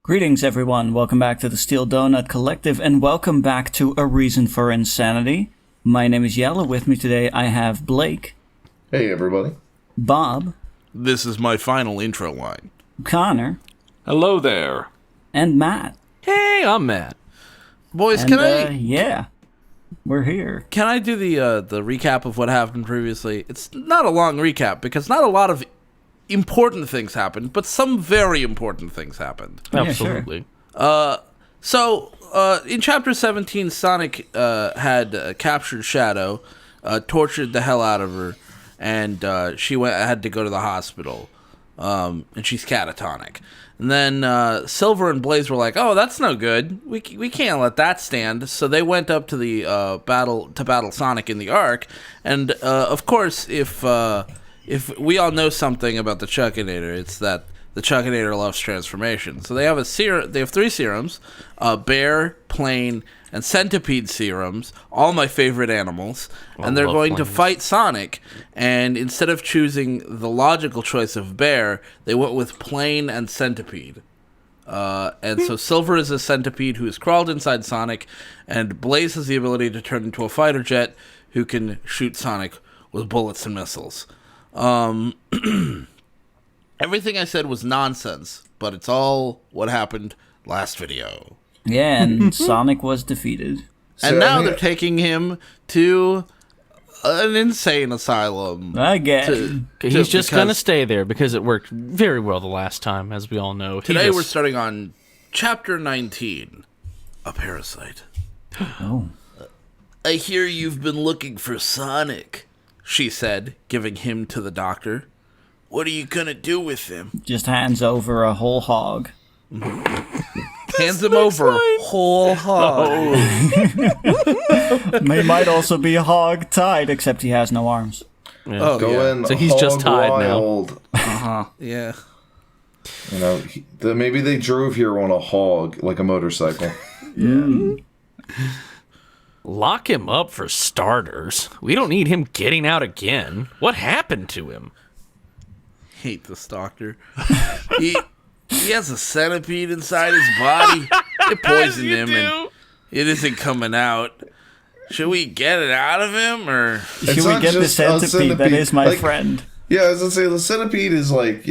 Greetings, everyone. Welcome back to the Steel Donut Collective, and welcome back to A Reason for Insanity. My name is Yella. With me today, I have Blake. Hey, everybody. Bob. This is my final intro line. Connor. Hello there. And Matt. Hey, I'm Matt. Boys, Yeah. We're here. Can I do the recap of what happened previously? It's not a long recap, because not a lot of important things happened, but some very important things happened. Absolutely. So, in Chapter 17, Sonic had captured Shadow, tortured the hell out of her, and she had to go to the hospital, and she's catatonic. And then Silver and Blaze were like, "Oh, that's no good. We can't let that stand." So they went up to the battle Sonic in the Ark, and of course, if we all know something about the Chuckinator, it's that the Chuckinator loves transformation. So they have They have 3 serums: bear, plane, and centipede serums. All my favorite animals, and they're going to fight Sonic. And instead of choosing the logical choice of bear, they went with plane and centipede. And so Silver is a centipede who has crawled inside Sonic, and Blaze has the ability to turn into a fighter jet who can shoot Sonic with bullets and missiles. Everything I said was nonsense, but it's all what happened last video. Yeah, and Sonic was defeated. And now they're taking him to an insane asylum. Again. He's just going to stay there because it worked very well the last time, as we all know. Today we're starting on Chapter 19, A Parasite. Oh. I hear you've been looking for Sonic, she said, giving him to the doctor. What are you gonna do with him? Just hands over a whole hog. Hands him over whole hog. He might also be hog tied, except he has no arms. Yeah. Oh, Going So he's just tied wild. Yeah. You know, maybe they drove here on a hog, like a motorcycle. Yeah. Lock him up for starters. We don't need him getting out again. What happened to him? Hate this doctor. He has a centipede inside his body. It poisoned him, and it isn't coming out. Should we get it out of him, or should we get the centipede that is my friend? Yeah, I was gonna say, the centipede is like,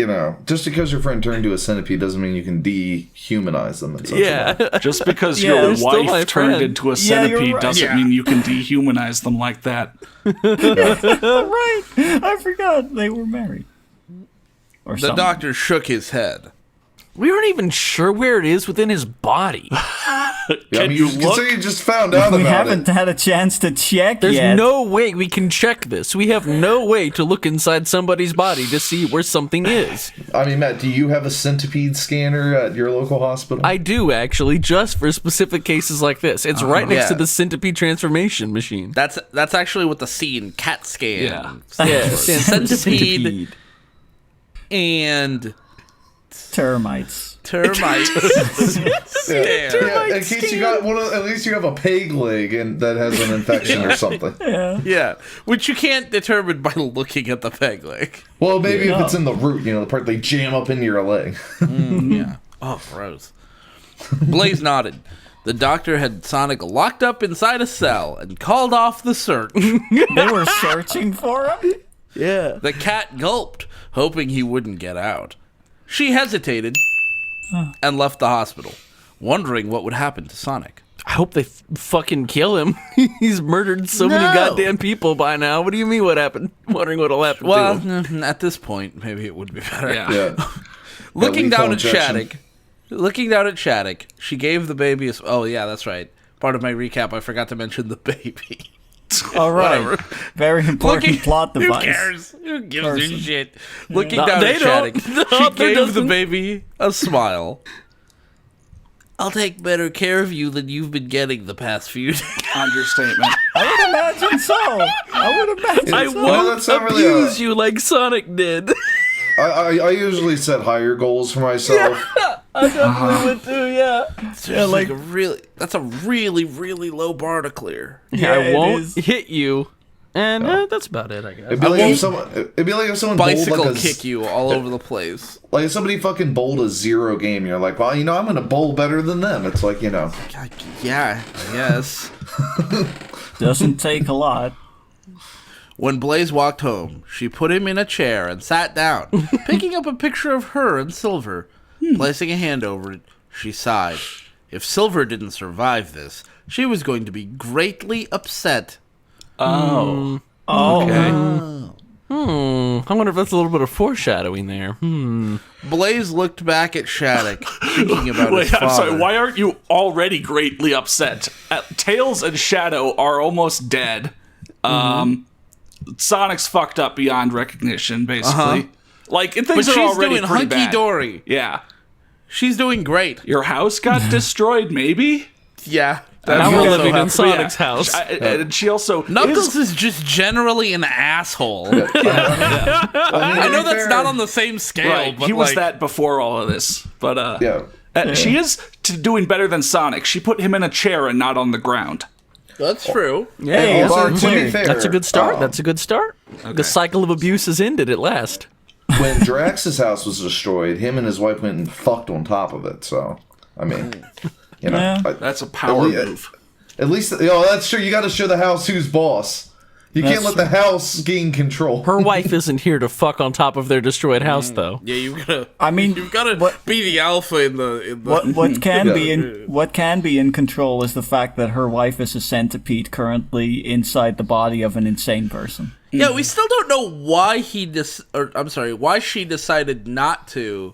just because your friend turned to a centipede doesn't mean you can dehumanize them. In such a way. Just because your wife turned into a centipede right. doesn't mean you can dehumanize them like that. Right. I forgot they were married. Or the something. doctor shook his head. We aren't even sure where it is within his body. Can you can look? say you just found out about We haven't it. had a chance to check There's yet. no way we can check this. We have no way to look inside somebody's body to see where something is. I mean, Matt, do you have a centipede scanner at your local hospital? I do, actually, just for specific cases like this. It's right next to the centipede transformation machine. That's actually what the C in CAT scan. Yeah, Centipede and Termites. termites. Yeah, in case you got at least you have a peg leg and that has an infection or something. Yeah, which you can't determine by looking at the peg leg. Well, maybe if it's in the root, the part they jam up into your leg. Yeah. Oh, gross. Blaze nodded. The doctor had Sonic locked up inside a cell and called off the search. They were searching for him? Yeah. The cat gulped, hoping he wouldn't get out. She hesitated and left the hospital, wondering what would happen to Sonic. I hope they fucking kill him. He's murdered so many goddamn people by now. What do you mean what happened? Wondering what'll happen to him. At this point, maybe it would be better. Yeah. Looking down at injection. Shattuck, she gave the baby oh yeah, that's right. Part of my recap, I forgot to mention the baby. All right. Whatever. Very important plot device. Who cares? Who gives a Person. shit? Looking No, down they at don't. Shattuck, No, she there gave the doesn't. baby a smile. I'll take better care of you than you've been getting the past few days. Understatement. I would imagine so. I would imagine I so. Well, won't that's not really abuse you like Sonic did. I usually set higher goals for myself. I definitely would too, yeah. That's a really, really low bar to clear. Yeah, I it won't is. hit you And that's about it, I guess. It'd be like if someone Bicycle bowled like kick you all over the place. Like if somebody fucking bowled a 0 game, you're like, well, I'm gonna bowl better than them. It's like, God, yeah, yes. Doesn't take a lot. When Blaze walked home, she put him in a chair and sat down, picking up a picture of her and Silver. Placing a hand over it, she sighed. If Silver didn't survive this, she was going to be greatly upset. Oh. Okay. I wonder if that's a little bit of foreshadowing there. Blaze looked back at Shattuck, thinking about his father. I'm sorry, why aren't you already greatly upset? Tails and Shadow are almost dead. Sonic's fucked up beyond recognition, basically. Like, things But are she's already doing pretty bad. hunky-dory. Yeah. She's doing great. Your house got destroyed, maybe? Yeah. Now we're living in happens. Sonic's house. And she also Knuckles is just generally an asshole. I know that's not on the same scale, Right, but he was that before all of this. But she is doing better than Sonic. She put him in a chair and not on the ground. That's true. Hey, also, bar to be clear. fair, That's a good start. That's a good start. The cycle of abuse is ended at last. when Drax's house was destroyed, him and his wife went and fucked on top of it. So, I mean, Yeah. That's a power move. At least, that's true. You got to show the house who's boss. You can't let the house gain control. Her wife isn't here to fuck on top of their destroyed house, though. Yeah, you've got what, to be the alpha in the. what can be in control is the fact that her wife is a centipede currently inside the body of an insane person. Yeah, we still don't know why why she decided not to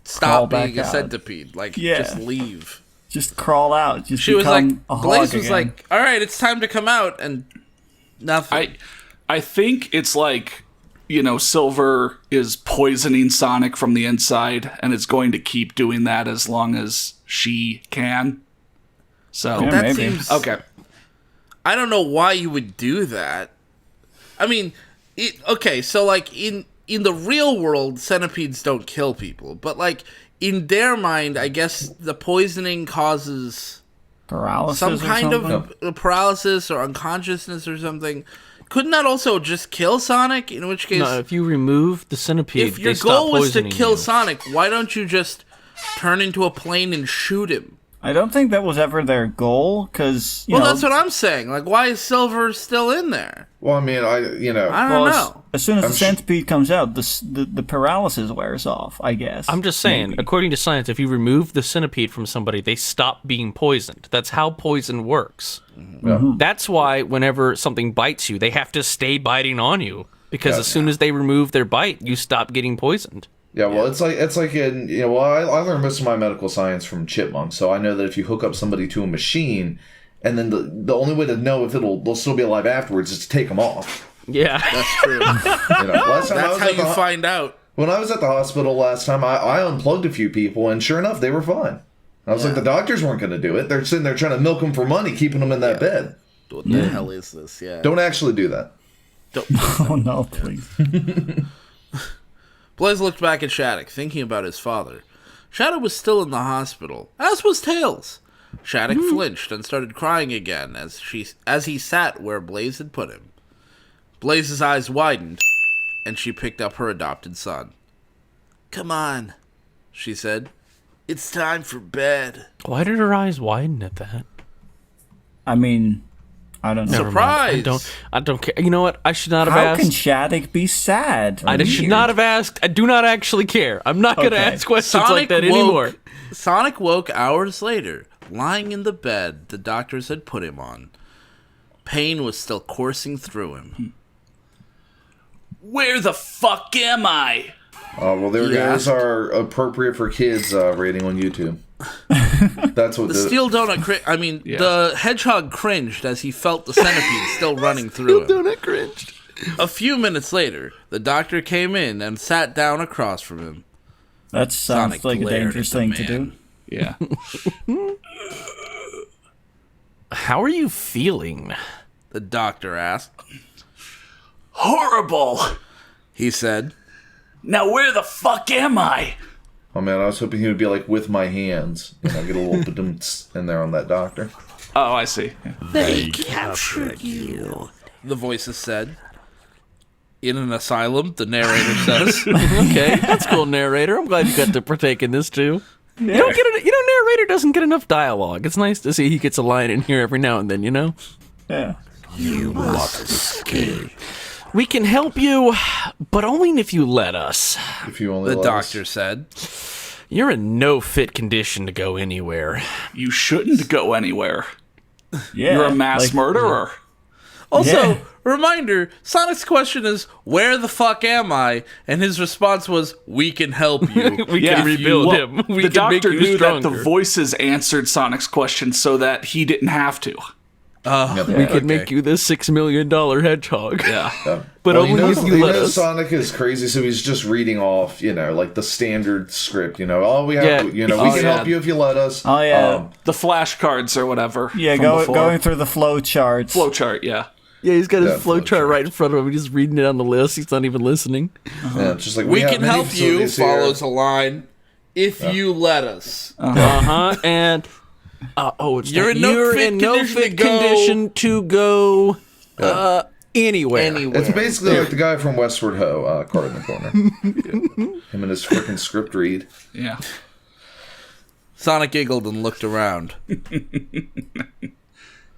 Crawl stop back being a out. centipede. just leave. Just crawl out. Just She was like, become a hog Blaze was again. like, all right, it's time to come out, and nothing. I think it's like, Silver is poisoning Sonic from the inside, and it's going to keep doing that as long as she can. So Yeah, that maybe. seems okay. I don't know why you would do that. I mean, so like in the real world, centipedes don't kill people, but like in their mind, I guess the poisoning causes paralysis some or kind something? of paralysis or unconsciousness or something. Couldn't that also just kill Sonic? In which case, No, if you remove the centipede, if your they stop goal was to poisoning kill you. Sonic, why don't you just turn into a plane and shoot him? I don't think that was ever their goal, because, Well, that's what I'm saying. Like, why is Silver still in there? Well, I mean, I don't know. As soon as the centipede comes out, the paralysis wears off, I guess. I'm just saying, according to science, if you remove the centipede from somebody, they stop being poisoned. That's how poison works. That's why whenever something bites you, they have to stay biting on you. Because as soon as they remove their bite, you stop getting poisoned. Yeah, well, it's like in I learned most of my medical science from chipmunks, so I know that if you hook up somebody to a machine, and then the only way to know if they'll still be alive afterwards is to take them off. Yeah. That's true. Last time I That's was how at you find out. When I was at the hospital last time, I unplugged a few people, and sure enough, they were fine. I was like, the doctors weren't going to do it. They're sitting there trying to milk them for money, keeping them in that bed. What the hell is this? Yeah. Don't actually do that. Oh, no, please. Blaze looked back at Shattuck, thinking about his father. Shadow was still in the hospital, as was Tails. Shattuck flinched and started crying again as he sat where Blaze had put him. Blaze's eyes widened, and she picked up her adopted son. "Come on," she said. "It's time for bed." Why did her eyes widen at that? I mean, I don't know. Never mind. Surprise! I don't care. You know what? I should not have How asked. can Shattuck be sad? I should Weird. not have asked. I do not actually care. I'm not going to Okay. ask questions like that anymore. Sonic woke hours later, lying in the bed the doctors had put him on. Pain was still coursing through him. Where the fuck am I? Well, there goes our appropriate for kids rating on YouTube. That's what The steel donut the hedgehog cringed as he felt the centipede still running through him. Donut cringed. A few minutes later, the doctor came in and sat down across from him. That sounds Sonic like a glared dangerous at the thing to do. man. Yeah. How are you feeling? The doctor asked. Horrible. He said, Now where the fuck am I? Oh man, I was hoping he would be like with my hands. Get a little badumts in there on that doctor. Oh, I see. They captured you. the voices said. In an asylum, the narrator says. Okay, that's cool, narrator. I'm glad you got to partake in this too. You don't get it. Narrator doesn't get enough dialogue. It's nice to see he gets a line in here every now and then. Yeah. You must escape. We can help you, but only if you let us. If you only The let us. doctor said. You're in no fit condition to go anywhere. You shouldn't go anywhere. Yeah. You're a mass murderer. Also, Yeah. reminder, Sonic's question is, where the fuck am I? And his response was, we can help you. We can rebuild him. We the can make doctor you knew that stronger. the voices answered Sonic's question so that he didn't have to. We can make you this $6 million hedgehog. Yeah. But Well, only if you let us. Sonic is crazy, so he's just reading off, like the standard script. Oh, we have, we can help you if you let us. Oh, yeah. The flashcards or whatever. Yeah, from before. going through the flow charts. Flowchart, yeah. Yeah, he's got his Yeah, flowchart right in front of him. He's just reading it on the list. He's not even listening. Yeah, it's just like We have can many help you, facilities here. follows a line, if you let us. And it's You're not- in no you're fit in no condition fit to go- condition to go anywhere. Anywhere. It's basically like the guy from Westward Ho, card in the corner. Him and his freaking script read. Yeah. Sonic giggled and looked around.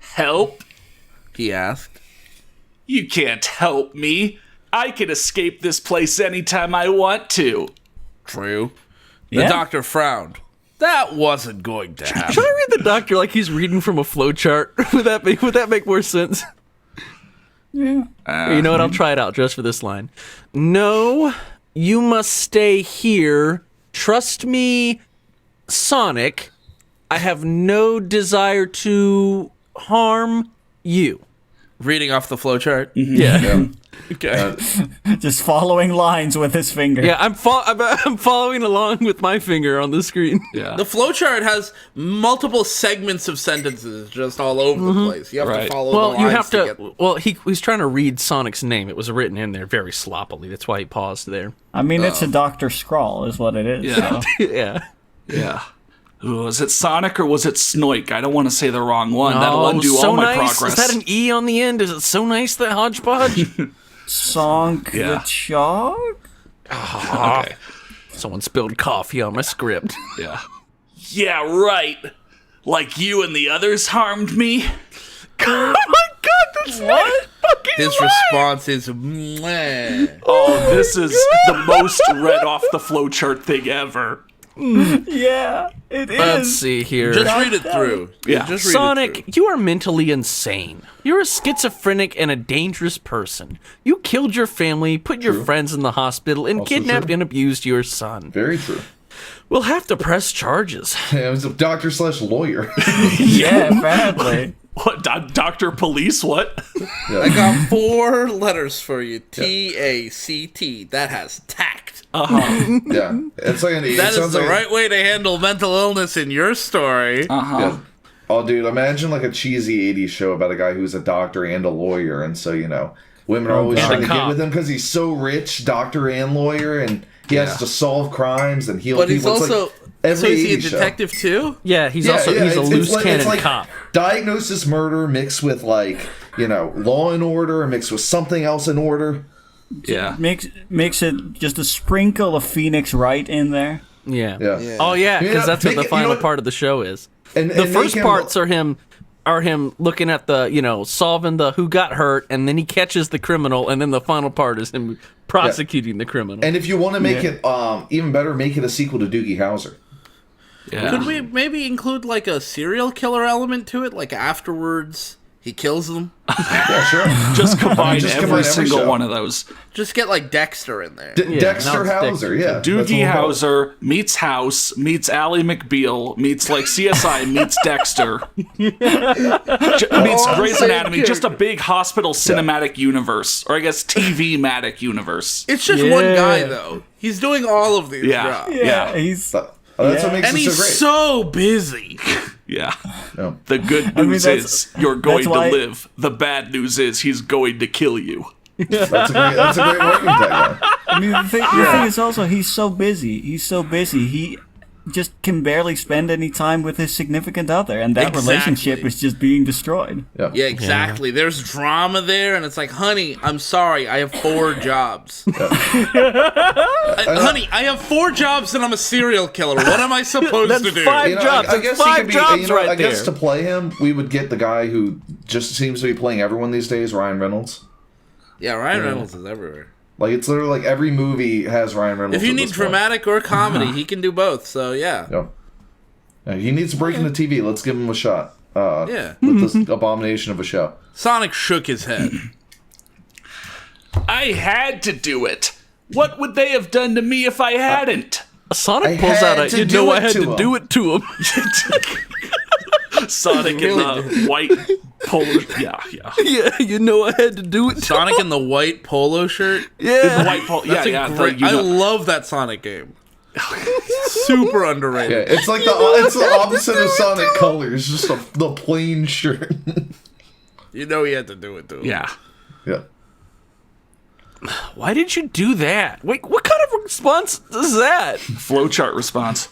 Help? He asked. You can't help me. I can escape this place anytime I want to. True. The Yeah. doctor frowned. That wasn't going to happen. Should I read the doctor like he's reading from a flowchart? would that make more sense? Yeah. You know what? I'll try it out just for this line. No, you must stay here. Trust me, Sonic. I have no desire to harm you. Reading off the flowchart. Yeah. Okay. Just following lines with his finger. Yeah, I'm following along with my finger on the screen. Yeah. The flowchart has multiple segments of sentences just all over the place. You have to Right. follow the Well, lines you have to. get... Well, he's trying to read Sonic's name. It was written in there very sloppily. That's why he paused there. I mean, it's a Dr. Scrawl, is what it is. Yeah. So. Yeah. Yeah. Ooh, was it Sonic or was it Snoik? I don't want to say the wrong one. That'll undo so all my nice. progress. Is that an E on the end? Is it so nice that hodgepodge? Sonk Yeah. the Chog? Okay. Someone spilled coffee on my script. Yeah. Yeah, right. Like you and the others harmed me? Oh my god, that's what? Fucking His response is, meh. Oh, this is the most read off the flowchart thing ever. Yeah, it is. Let's see here. Just read it through. Yeah. Just read it through. Sonic, you are mentally insane. You're a schizophrenic and a dangerous person. You killed your family, put your friends in the hospital, and Also kidnapped true. and abused your son. Very true. We'll have to press charges. Yeah, it was a doctor/lawyer. Yeah, apparently. What, Dr. Police? What? I got 4 letters for you. T-A-C-T. That has tact. Yeah, it's like it That is sounds the like right way to handle mental illness in your story. Yeah. Oh, dude, imagine like a cheesy '80s show about a guy who's a doctor and a lawyer, and so women are always and a trying to get cop. with him because he's so rich, doctor and lawyer, and he has to solve crimes and heal But he's people. It's also... like every So is he a 80s show. detective too? Yeah, he's Yeah, also yeah, he's a it's loose like- cannon it's like cop. Diagnosis murder mixed with Law and Order mixed with something else in order. Yeah. Makes it just a sprinkle of Phoenix Wright in there. Yeah. Yeah. Oh yeah, because Yeah, that's what make the it- final what? part of the show is. And The make first him- parts are him looking at the solving the who got hurt, and then he catches the criminal, and then the final part is him prosecuting the criminal. And if you want to make it even better, make it a sequel to Doogie Howser. Yeah. Could we maybe include like a serial killer element to it? Like afterwards he kills them? Yeah, sure. Just combine Just every combine every single show. one of those. Just get like Dexter in there. Dexter now it's Hauser, Dexter. yeah. that's Doogie what we'll Howser meets House meets Ally McBeal meets like CSI meets Dexter meets Grey's Anatomy. Just a big hospital cinematic universe, or I guess TV-matic universe. It's just one Yeah. guy though. He's doing all of these Yeah. jobs. Yeah. He's call it. That's what makes And it he's so great. so busy. Yeah. Yeah. The good mean, news that's- is you're going to why- live. The bad news is he's going to kill you. That's a great marketing tagline. I mean, the thing is also he's so busy. He's so busy. just can barely spend any time with his significant other, and that relationship is just being destroyed. Yeah, exactly. There's drama there, and it's like, honey, I'm sorry, I have 4 jobs. Honey, I have 4 jobs and I'm a serial killer. What am I supposed to do? 5 jobs. I guess 5 he could be, jobs right I guess there. to play him, we would get the guy who just seems to be playing everyone these days, Ryan Reynolds. Yeah, Ryan Reynolds is everywhere. Like, it's literally like every movie has Ryan Reynolds. If you at need this point. dramatic or comedy, he can do both, so yeah. Yeah, he needs to break into TV. Let's give him a shot. Yeah. With this abomination of a show. Sonic shook his head. I had to do it. What would they have done to me if I hadn't? Sonic I pulls had out to you do know I it had to to him. do it to him. Sonic in the white polo. Yeah. Yeah, you know I had to do it to Sonic in the white polo shirt. Yeah. The white polo. That's Yeah. a great. I love that Sonic game. Super underrated. Yeah, it's like it's the opposite of Sonic Colors, just the plain shirt. You know he had to do it to him. Yeah. Yeah. Why did you do that? Wait, what kind of response is that? Flowchart response.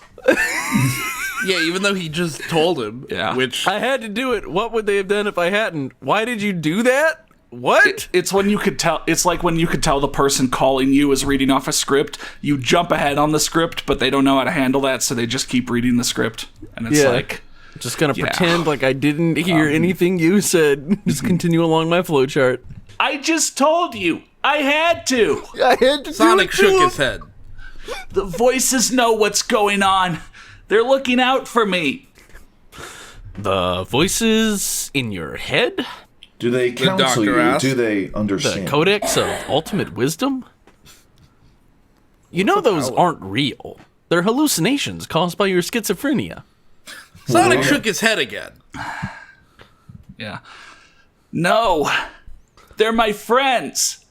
Yeah, even though he just told him. Yeah. Which I had to do it. What would they have done if I hadn't? Why did you do that? What? It's when you could tell. It's like when you could tell the person calling you is reading off a script. You jump ahead on the script, but they don't know how to handle that, so they just keep reading the script, and it's like, Just gonna Yeah. pretend like I didn't hear anything you said. Just continue along my flowchart. I just told you, I had to. I had to Sonic do it to shook him. his head. The voices know what's going on. They're looking out for me. The voices in your head? Do they counsel doctor you? asked. Do they The understand? Codex of Ultimate Wisdom? You know those aren't real. They're hallucinations caused by your schizophrenia. Sonic shook his head again. Yeah. No, they're my friends.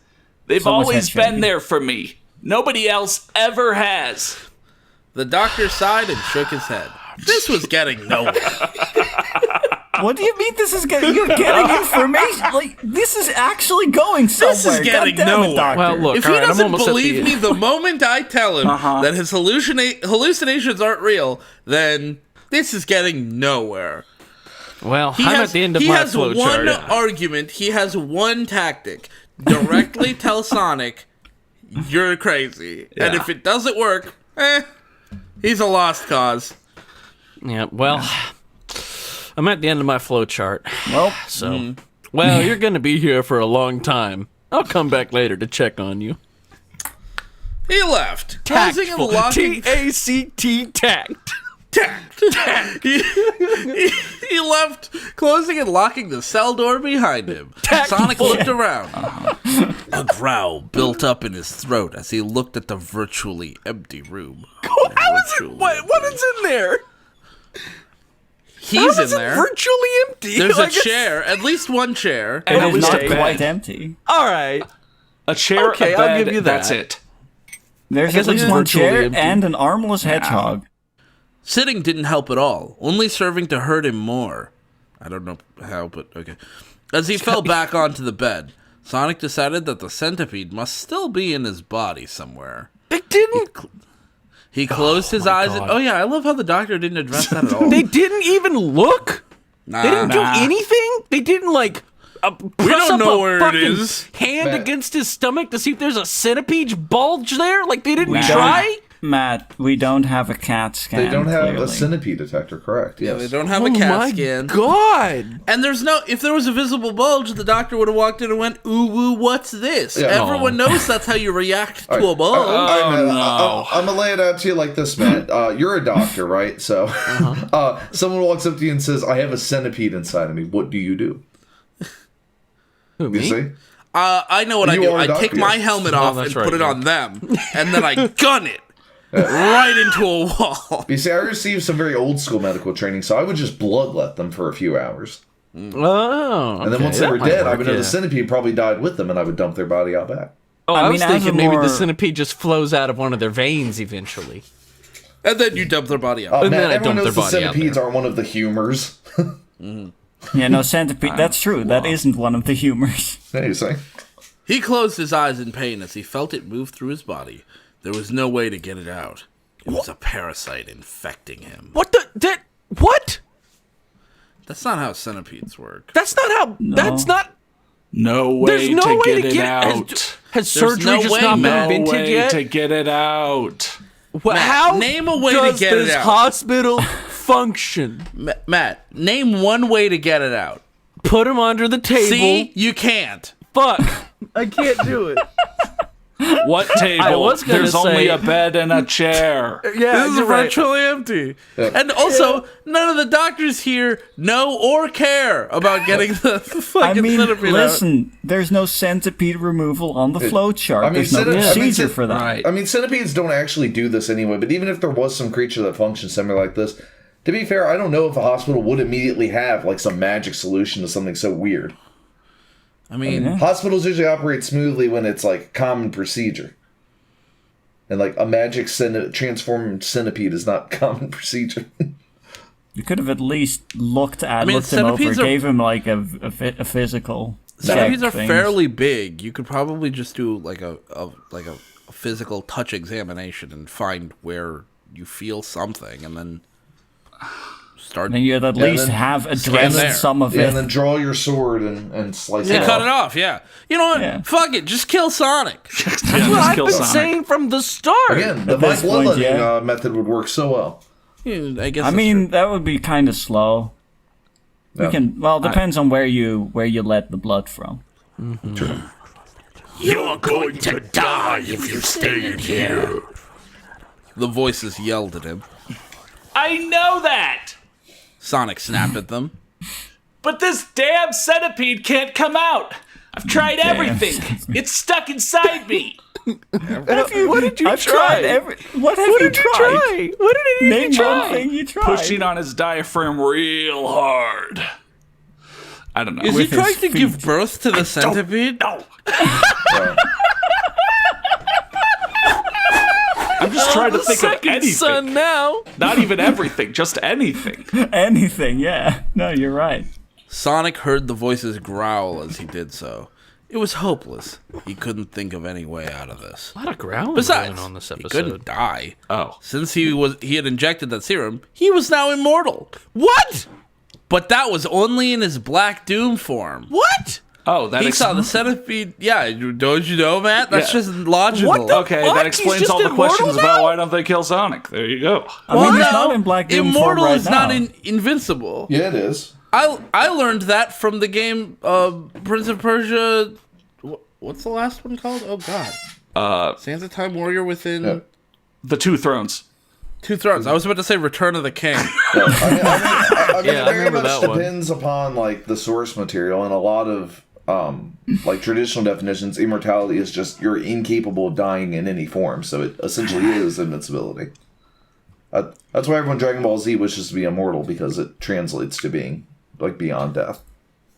They've Someone's always head been shaking. there for me. Nobody else ever has. The doctor sighed and shook his head. This was getting nowhere. What do you mean this is getting... You're getting information? Like, this is actually going somewhere. This is getting God damn it, nowhere. Doctor. Well, look, If all he right, I'm doesn't almost believe at me the... the moment I tell him that his hallucinations aren't real, then this is getting nowhere. Well, I'm at the end of he my has one flowchart. argument. He has one tactic. Directly tell Sonic, you're crazy. And Yeah. if it doesn't work, he's a lost cause. Yeah, well, I'm at the end of my flowchart. Well, So, well, you're going to be here for a long time. I'll come back later to check on you. He left, closing and locking. T-A-C-T, tact. He left, closing and locking the cell door behind him. Sonic looked around. A growl built up in his throat as he looked at the virtually empty room. How is it? What is in there? He's How in is it there. virtually empty? There's a Like, it's- chair, at least one chair. it at is least not a quite bed. empty. All right. A chair, Okay, a I'll bed, give you that's that. it. There's guess at least it's one virtually chair empty. and an armless hedgehog. Sitting didn't help at all, only serving to hurt him more. I don't know how, but okay. As he fell back onto the bed, Sonic decided that the centipede must still be in his body somewhere. They didn't. He closed his eyes and... God. Oh yeah, I love how the doctor didn't address that at all. They didn't even look. Nah. They didn't do anything. They didn't like. We don't know where it fucking is. Hand Matt. against his stomach to see if there's a centipede bulge there. Like they didn't We try. Matt, we don't have a CAT scan. They don't have clearly. a centipede detector, correct? Yeah, Yes. they don't have a Oh CAT my scan. god! And there's no... If there was a visible bulge, the doctor would have walked in and went, ooh, woo, what's this? Yeah. Everyone knows that's how you react to a bulge. All right, Matt, no. I'm gonna lay it out to you like this, Matt. You're a doctor, right? So, someone walks up to you and says, "I have a centipede inside of me." What do you do? Who, You me? see? I know what I You do. are a I take doctor, my yes. helmet Oh, off that's and right, put it yeah. on them, and then I gun it right into a wall. You see, I received some very old school medical training, so I would just bloodlet them for a few hours, Oh, and then once they were dead, I would know the centipede probably died with them, and I would dump their body out back. Oh, I I, mean, was as a thinking maybe more- the centipede just flows out of one of their veins eventually. And then you dump their body out. And Matt, then I everyone dump knows their the body out centipedes there. aren't one of the humors. Yeah, no, centipede. That's true. That isn't one of the humors. Yeah, you see? He closed his eyes in pain as he felt it move through his body. There was no way to get it out. It was a parasite infecting him. What the? What? That's not how centipedes work. That's not how. That's not. No way There's no to way get to it get out. Has There's surgery no just way, not Matt. been No invented way yet? to get it out. How name a way to does get it this out. hospital function? Matt, name one way to get it out. Put him under the table. See? You can't. Fuck. I can't do it. What table? I was gonna There's say- only a bed and a chair. Yeah, This is you're right. virtually empty. And also, none of the doctors here know or care about getting the I fucking mean, centipede out. listen, there's no centipede removal on the flow chart. I mean, There's no procedure for that. Right. I mean, centipedes don't actually do this anyway, but even if there was some creature that functions similar like this, to be fair, I don't know if a hospital would immediately have like some magic solution to something so weird. I mean, Hospitals usually operate smoothly when it's like common procedure. And like a magic transformed centipede is not common procedure. You could have at least looked him over, centipedes are- gave him like a physical. centipedes check are things. fairly big. You could probably just do like a physical touch examination and find where you feel something, and then start. And you'd at Yeah, least then have there. addressed some of Yeah, it. and then draw your sword and slice and it cut off. it off. Yeah. You know what? Yeah. Fuck it. Just kill Sonic. That's what I've been saying from the start. Again, the At this point, bloodletting yeah. method would work so well. Yeah, I guess. I that's mean, that would be kind of slow. Yeah. We can. Well, depends on where you let the blood from. You're going to die if you stay in here. true. The voices yelled at him. I know that! Sonic snapped at them. But this damn centipede can't come out! I've tried everything! It's stuck inside me! What did you I've try? tried every. What have What you did you tried? try? What did Name you try? one thing you tried. Pushing on his diaphragm real hard. I don't know. Is he With his trying to give feet. birth to the centipede? No! I'm just trying to think of Second anything. son now. Not even everything, just anything. Anything? Yeah. No, you're right. Sonic heard the voices growl as he did so. It was hopeless. He couldn't think of any way out of this. A lot of growling Besides, going on this he episode. couldn't die. Oh. Since he had injected that serum, he was now immortal. What? But that was only in his Black Doom form. What? Oh, that He saw the centipede. Yeah, don't you know, Matt? That's Yeah. just logical. What the- Okay, What? that He's explains just all the immortal questions now? about why don't they kill Sonic. There you go. I mean, he's not in Black Doom form Immortal right is not now. invincible. Yeah, it is. I learned that from the game Prince of Persia. What's the last one called? Oh God. Sands of Time Warrior Within Yeah. The Two Thrones. Two Thrones. I was about to say Return of the King. I mean, Yeah, I it very remember much that one. depends upon like the source material, and a lot of like traditional definitions. Immortality is just you're incapable of dying in any form, so it essentially is invincibility. That's why everyone in Dragon Ball Z wishes to be immortal, because it translates to being like beyond death.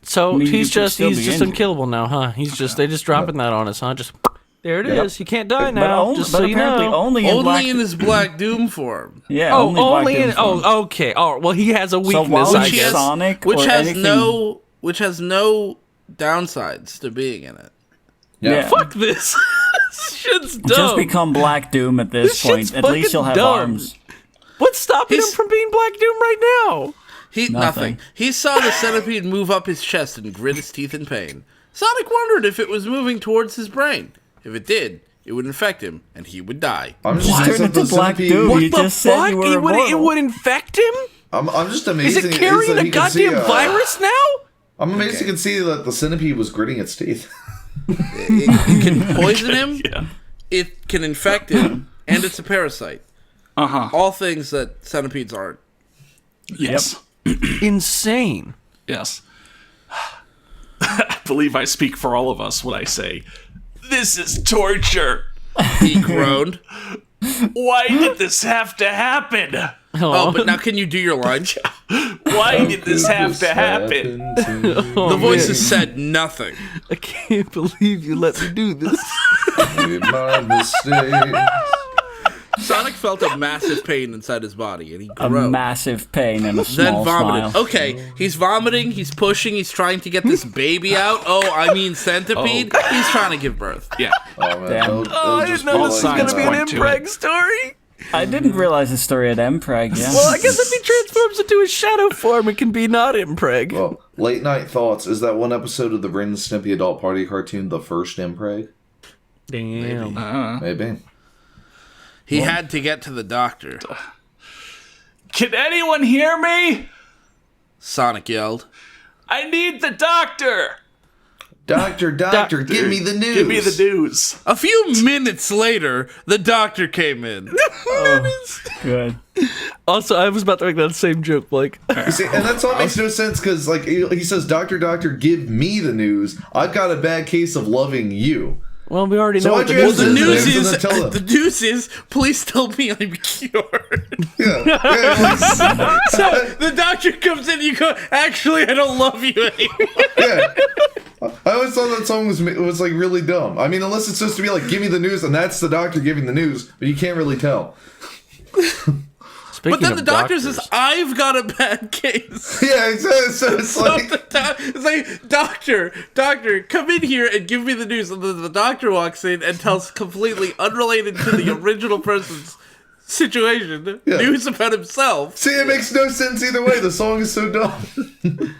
So I mean, you he's could just still be unkillable injured. now, huh? They just dropping that on us, huh? Just there it Yeah. is. You can't die But, now. Just so you apparently know. only in Black. Only in his Black Doom form. Yeah. Oh, only Black only Doom in. form. Oh, okay. Oh, well, he has a So weakness, why I would Which you guess. Sonic which or has anything- no downsides to being in it. Yeah. Fuck this. This shit's dumb. Just become Black Doom at this This point. shit's At least fucking you'll have dumb. arms. What's stopping He's- him from being Black Doom right now? Nothing. Nothing. He saw the centipede move up his chest and grit his teeth in pain. Sonic wondered if it was moving towards his brain. If it did, it would infect him, and he would die. I'm Just turn amazed that into the Black centipede- Doom. What You the just said fuck? you were It immortal. would infect him? I'm just Is amazed. it carrying that a he can see goddamn virus now? I'm amazed you can see that the centipede was gritting its teeth. It can poison him, Yeah. it can infect him, and it's a parasite. Uh-huh. All things that centipedes aren't. Yes. Insane. Yes. I believe I speak for all of us when I say, this is torture. He groaned. Why did this have to happen? Oh, but now can you do your line? Why did this have to happen? The voices said nothing. I can't believe you let me do this. My mistake. Sonic felt a massive pain inside his body, and he A groaned. massive pain and a Then small vomited. smile. Okay, he's vomiting, he's pushing, he's trying to get this baby out. Oh, I mean centipede. He's trying to give birth. Yeah. Oh, man, Damn. that'll Oh, I just didn't know be this was like, going to be an point to impreg it. story. I didn't realize the story at Mpreg, yeah. Well, I guess if he transforms into a shadow form, it can be not impreg. Well, late night thoughts. Is that one episode of the Ren and Stimpy Adult Party cartoon the first Impreg? Damn. Maybe. He had to get to the doctor. Can anyone hear me? Sonic yelled. I need the doctor. Doctor, give me the news. Give me the news. A few minutes later, the doctor came in. Good. Also, I was about to make that same joke, Blake. You see, and that song makes no sense because, like, he says, Doctor, give me the news. I've got a bad case of loving you. Well, we already So know why'd what the you news ask The is. news News is, and tell them. the news is, please tell me I'm cured. Yeah. The doctor comes in, you go, actually, I don't love you anymore. Yeah. I always thought that song was like really dumb. I mean, unless it's supposed to be like, give me the news, and that's the doctor giving the news, but you can't really tell. Speaking But then of the doctor doctors, says, I've got a bad case. Yeah, so it's like, It's like, doctor, come in here and give me the news. And then the doctor walks in and tells completely unrelated to the original person's situation news about himself. see, it makes no sense either way. The song is so dumb.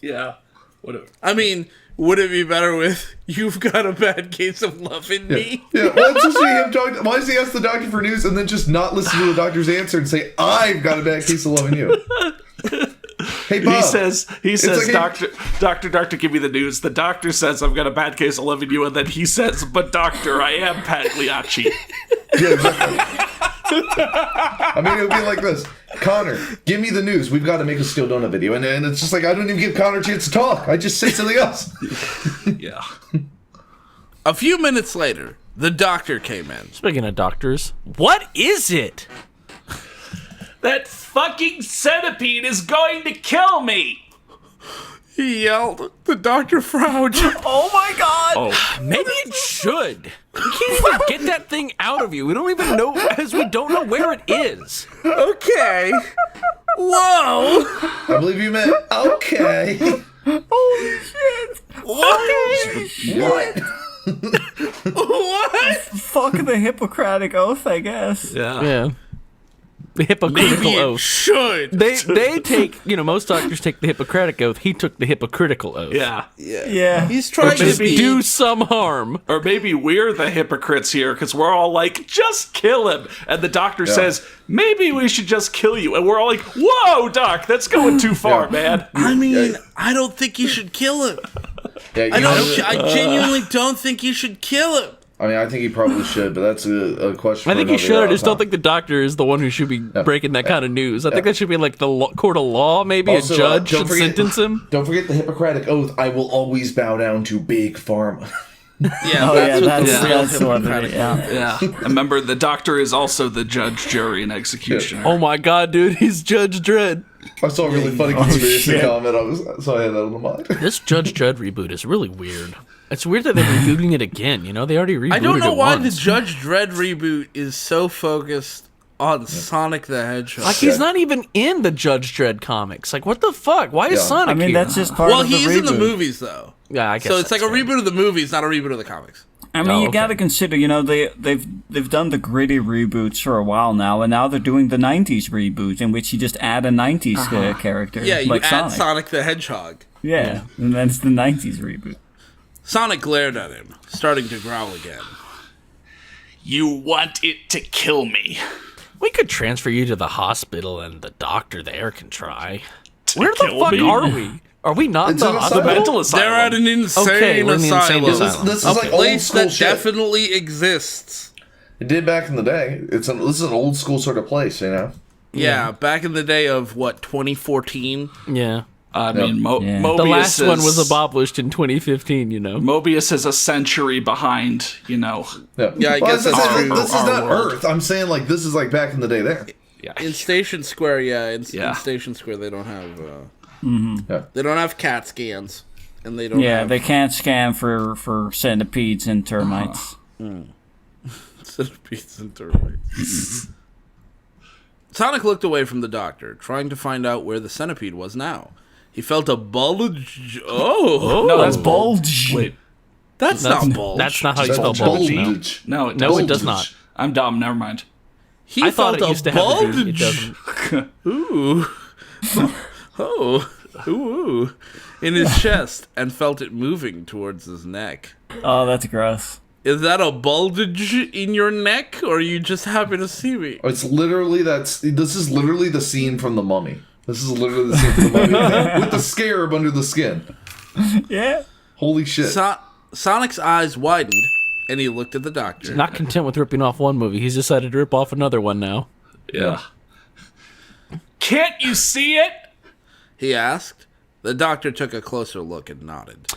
Yeah. Whatever. I mean, would it be better with, you've got a bad case of loving me? Yeah, why does he ask the doctor for news and then just not listen to the doctor's answer and say, I've got a bad case of loving you? Hey, Bob. He says, like doctor, give me the news. The doctor says, I've got a bad case of loving you. And then he says, but doctor, I am Pagliacci. Yeah, exactly. I mean, it would be like this. Connor, give me the news. We've got to make a Steel Donut video. And it's just like, I don't even give Connor a chance to talk. I just say something else. Yeah. A few minutes later, the doctor came in. speaking of doctors, what is it? That fucking centipede is going to kill me. He yelled. The doctor frowned. Oh my god! Maybe it should. We can't even get that thing out of you. We don't even know, as we don't know where it is. Okay. Whoa. I believe you meant, okay. Holy shit! What? What? What? Fuck the Hippocratic Oath, I guess. Yeah. The hypocritical Maybe it oath. should. They take, most doctors take the Hippocratic oath. He took the hypocritical oath. Yeah. Yeah. He's trying to be... Do some harm. Or maybe we're the hypocrites here because we're all like, just kill him. And the doctor says, maybe we should just kill you. And we're all like, whoa, doc, that's going too far, man. I mean, I don't think you should kill him. Yeah, I genuinely don't think you should kill him. I mean, I think he probably should, but that's a question. I think you for should. I another just don't time. think the doctor is the one who should be breaking that kind of news. I think that should be like the court of law, maybe. Also, a judge don't should forget- sentence him. Don't forget the Hippocratic Oath. I will always bow down to Big Pharma. Yeah, Oh yeah, what that's the real that's what it Hippocratic is. Yeah. Yeah. And remember, the doctor is also the judge, jury, and executioner. Oh my god, dude, he's Judge Dredd. I saw a really funny conspiracy shit. comment. So I had that on the mind. This Judge Dredd reboot is really weird. It's weird that they're rebooting it again. They already rebooted it I don't know why the once. Judge Dredd reboot is so focused on Sonic the Hedgehog. Like, he's not even in the Judge Dredd comics. Like, what the fuck? Why is Yeah. Sonic I mean, here? that's just part Well, of the he's reboot. in the movies, though. Yeah, I guess So it's like a that's fair. reboot of the movies, not a reboot of the comics. I mean, Oh, you okay. got to consider, they've done the gritty reboots for a while now, and now they're doing the '90s reboot, in which you just add a '90s character, Yeah, you like add Sonic. Sonic the Hedgehog. Yeah, and that's the '90s reboot. Sonic glared at him, starting to growl again. You want it to kill me. We could transfer you to the hospital, and the doctor there can try. Where the kill fuck me? are we? Are we not in It's the an hospital? asylum. Mental asylum. They're at an insane Okay, we're in the insane asylum. asylum. This is A like old place school that shit. definitely exists. It did back in the day. This is an old school sort of place, Yeah, back in the day of, 2014? Yeah. I mean, Yeah. Mobius The last one was is- abolished in 2015, Mobius is a century behind, Yeah, I guess Well, that's this is- true. This is Our not world. Earth. I'm saying, like, this is like back in the day there. In Station Square, in Yeah. Station Square, they don't have, Yeah. they don't have CAT scans. And they don't Yeah, have they can't scan for centipedes and termites. centipedes and termites. Sonic looked away from the doctor, trying to find out where the centipede was now. He felt a bulge. Oh, No, that's Bulge. Wait, that's not bulge. That's not how you spell That's bulge. No. bulge. no, it No, doesn't. it does not. I'm dumb. Never mind. He I thought felt it used a to have a dude. It bulge. doesn't. Ooh. Oh. Ooh. In his chest and felt it moving towards his neck. Oh, that's gross. Is that a bulge in your neck, or are you just happy to see me? It's literally this is literally the scene from The Mummy. This is literally the scene from The Mummy with the scarab under the skin. Yeah. Holy shit. Sonic's eyes widened, and he looked at the doctor. Not content with ripping off one movie, he's decided to rip off another one now. Yeah. Can't you see it? He asked. The doctor took a closer look and nodded.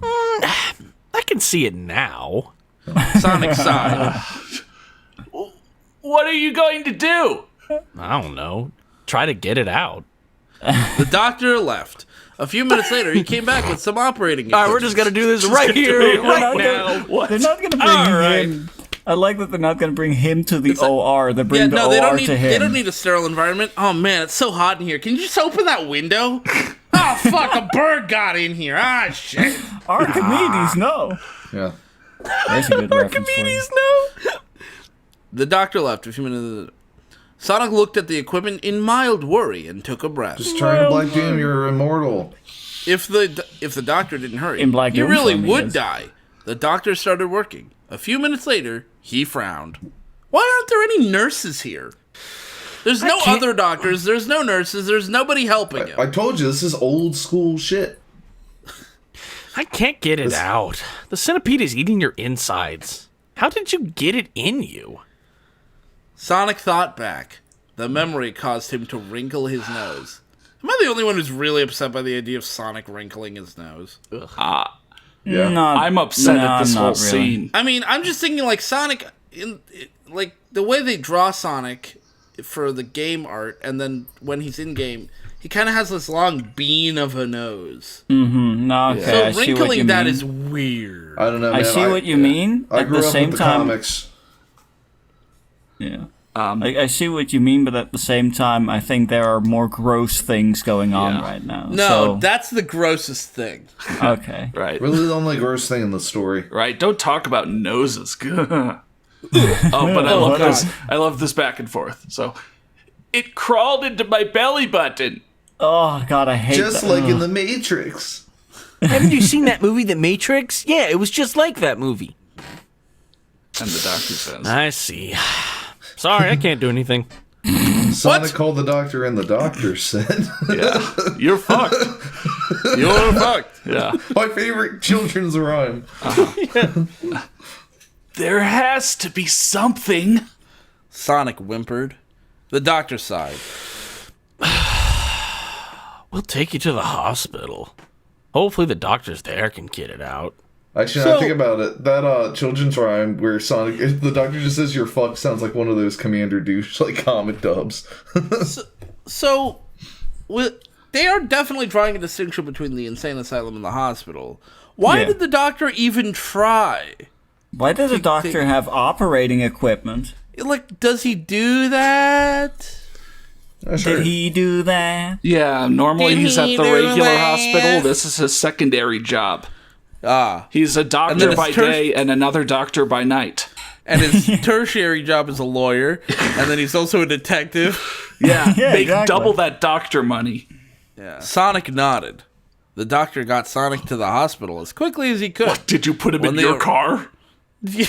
I can see it now. Sonic sighed. What are you going to do? I don't know. Try to get it out. The doctor left. A few minutes later, he came back with some operating All right, we're just gonna do this right here, right now. They're not going to bring him. I like that they're not going to bring him to the OR. They bring the they OR don't need. to him. They don't need a sterile environment. Oh man, it's so hot in here. Can you just open that window? Oh fuck! A bird got in here. Ah shit. Archimedes, no. Yeah. There's a good reference for you. No. The doctor left a few minutes later. Sonic looked at the equipment in mild worry and took a breath. Just trying to Black Doom, you're immortal. If the doctor didn't hurry, In Black he Doom really form, he would is. die. The doctor started working. A few minutes later, he frowned. Why aren't there any nurses here? There's no other doctors, there's no nurses, there's nobody helping him. I told you, this is old school shit. I can't get it out. The centipede is eating your insides. How did you get it in you? Sonic thought back. The memory caused him to wrinkle his nose. Am I the only one who's really upset by the idea of Sonic wrinkling his nose? Yeah. I'm upset No, at this not whole really. scene. I mean, I'm just thinking like Sonic, like the way they draw Sonic for the game art, and then when he's in game, he kind of has this long bean of a nose. No, okay, So I see what you wrinkling that mean. is weird. I don't know, man. I see what you mean. I At grew the up same with the time, comics. yeah. I see what you mean, but at the same time, I think there are more gross things going on right now. No, so, that's the grossest thing. okay. Right. Really the only gross thing in the story. Right. Don't talk about noses. Oh, but I love this. I love this back and forth. So, it crawled into my belly button. Oh God, I hate Just that. like in The Matrix. Haven't you seen that movie, The Matrix? Yeah, it was just like that movie. And the doctor says, I see. Sorry, I can't do anything. Sonic called the doctor and the doctor said, "Yeah, you're fucked." You're fucked. Yeah. my favorite children's rhyme. There has to be something. Sonic whimpered. The doctor sighed. We'll take you to the hospital. Hopefully the doctors there can get it out. Actually, now I think about it. That children's rhyme where Sonic, the doctor just says "you're fucked" sounds like one of those Commander Douche like comic dubs. So, they are definitely drawing a distinction between the insane asylum and the hospital. Why Yeah. did the doctor even try? Why does a doctor have operating equipment? Like, does he do that? Sure. Did he do that? Yeah, normally Did he's at he the do regular that? hospital. This is his secondary job. Ah. He's a And doctor then by his day and another doctor by night. And his tertiary job is a lawyer, and then he's also a detective. Yeah, Yeah, make exactly. double that doctor money. Yeah. Sonic nodded. The doctor got Sonic to the hospital as quickly as he could. Did you put him When in they your were- car? Did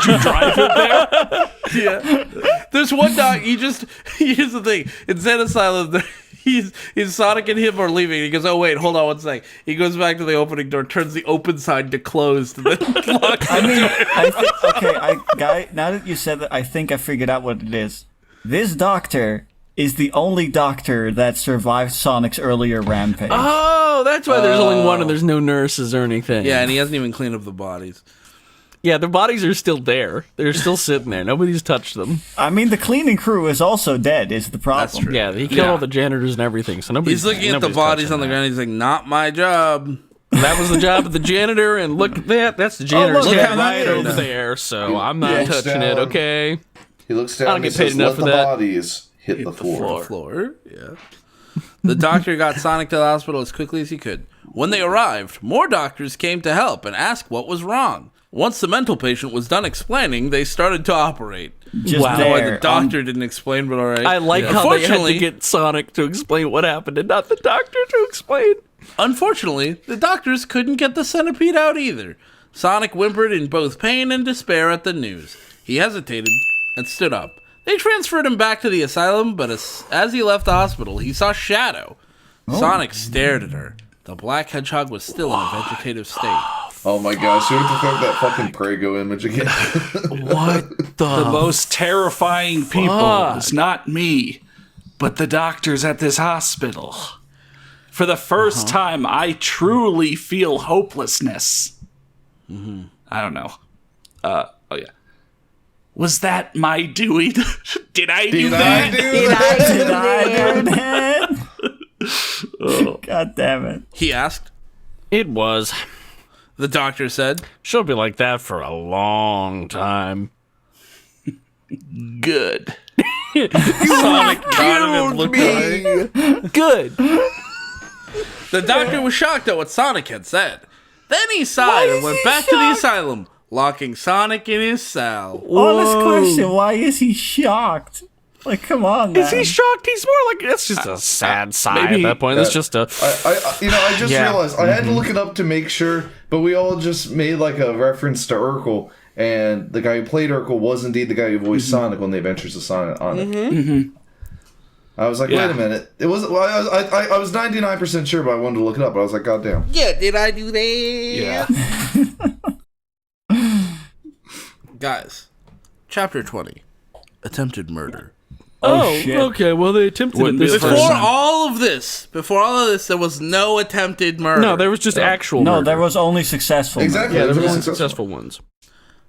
you drive him there? Yeah. There's one doc. Here's the thing. Insane Asylum. He's Sonic and him are leaving. He goes, "Oh wait, hold on one sec." He goes back to the opening door, turns the open sign to closed, and then locks I it. mean, now that you said that, I think I figured out what it is. This doctor is the only doctor that survived Sonic's earlier rampage. Oh, that's why there's only one and there's no nurses or anything. Yeah, and he hasn't even cleaned up the bodies. Yeah, the bodies are still there. They're still sitting there. Nobody's touched them. I mean, the cleaning crew is also dead, is the problem. That's true. Yeah, he killed all the janitors and everything. So nobody's He's looking at the bodies on the ground. He's like, "Not my job." That was the job of the janitor, and look at that. That's the janitor's look head how right that over is. there. So I'm not looks touching it. down. Okay. He looks I down don't and get paid says, enough "Let for the that." bodies hit the floor." Floor. Yeah. The doctor got Sonic to the hospital as quickly as he could. When they arrived, more doctors came to help and ask what was wrong. Once the mental patient was done explaining, they started to operate. Just I don't know why there. the doctor didn't explain, but all right. I like how they had to get Sonic to explain what happened and not the doctor to explain. Unfortunately, the doctors couldn't get the centipede out either. Sonic whimpered in both pain and despair at the news. He hesitated and stood up. They transferred him back to the asylum, but as he left the hospital, he saw Shadow. Sonic stared at her. The black hedgehog was still in a vegetative state. Oh my gosh, you have to throw that fucking Prego image again. What The most terrifying people is not me, but the doctors at this hospital. For the first time, I truly feel hopelessness. I don't know. Oh yeah. Was that my doing? Did I do that? Did I do that? God damn it. He asked. It was. The doctor said. She'll be like that for a long time. Good. Sonic Killed me. Good. The doctor was shocked at what Sonic had said. Then he sighed and went back to the asylum, locking Sonic in his cell. Honest question, why is he shocked? Like, come on, man. Is he shocked? He's more like, that's just a sad sigh maybe- at that point. That's just a... I just Yeah. realized I had to look it up to make sure, but we all just made like a reference to Urkel, and the guy who played Urkel was indeed the guy who voiced Sonic on The Adventures of Sonic. I was like, Yeah. wait a minute. It was. Well, I was 99% sure, but I wanted to look it up. But I was like, God damn. Yeah, did I do that? Yeah. Guys, chapter 20. Attempted murder. Oh, shit. okay. Well, they attempted Wouldn't it be this the time. first Before time. all of this, there was no attempted murder. No, there was just actual No, murder. there was only successful. Exactly. Yeah, there It were was only successful. successful ones.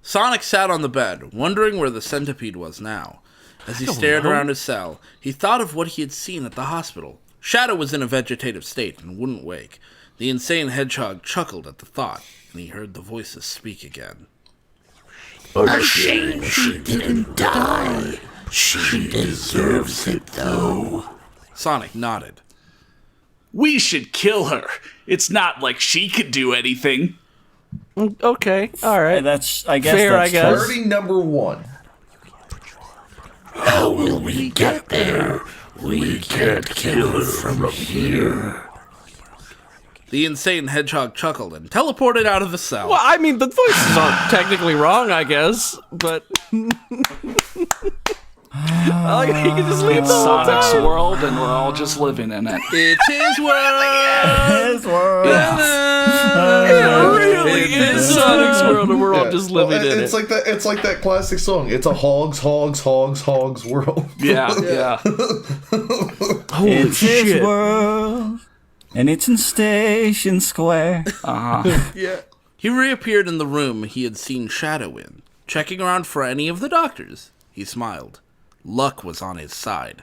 Sonic sat on the bed, wondering where the centipede was now. As he stared around his cell, he thought of what he had seen at the hospital. Shadow was in a vegetative state and wouldn't wake. The insane hedgehog chuckled at the thought, and he heard the voices speak again. A shame she didn't die. She deserves it, though. Sonic nodded. We should kill her. It's not like she could do anything. Okay, all right. That's, I guess, Fair, that's I guess. true. Birdie number 1. How will we get there? We can't kill her from here. The insane hedgehog chuckled and teleported out of the cell. Well, I mean, the voices aren't technically wrong, I guess, but... I like, you can just leave the whole Sonic's time. world, and we're all just living in it. It's his world! His world. It really is Sonic's world, and we're all just living in it's it. like that. It's like that classic song. It's a hogs world. Yeah, yeah. Holy It's his shit. world. And it's in Station Square. Yeah. He reappeared in the room he had seen Shadow in, checking around for any of the doctors. He smiled. Luck was on his side.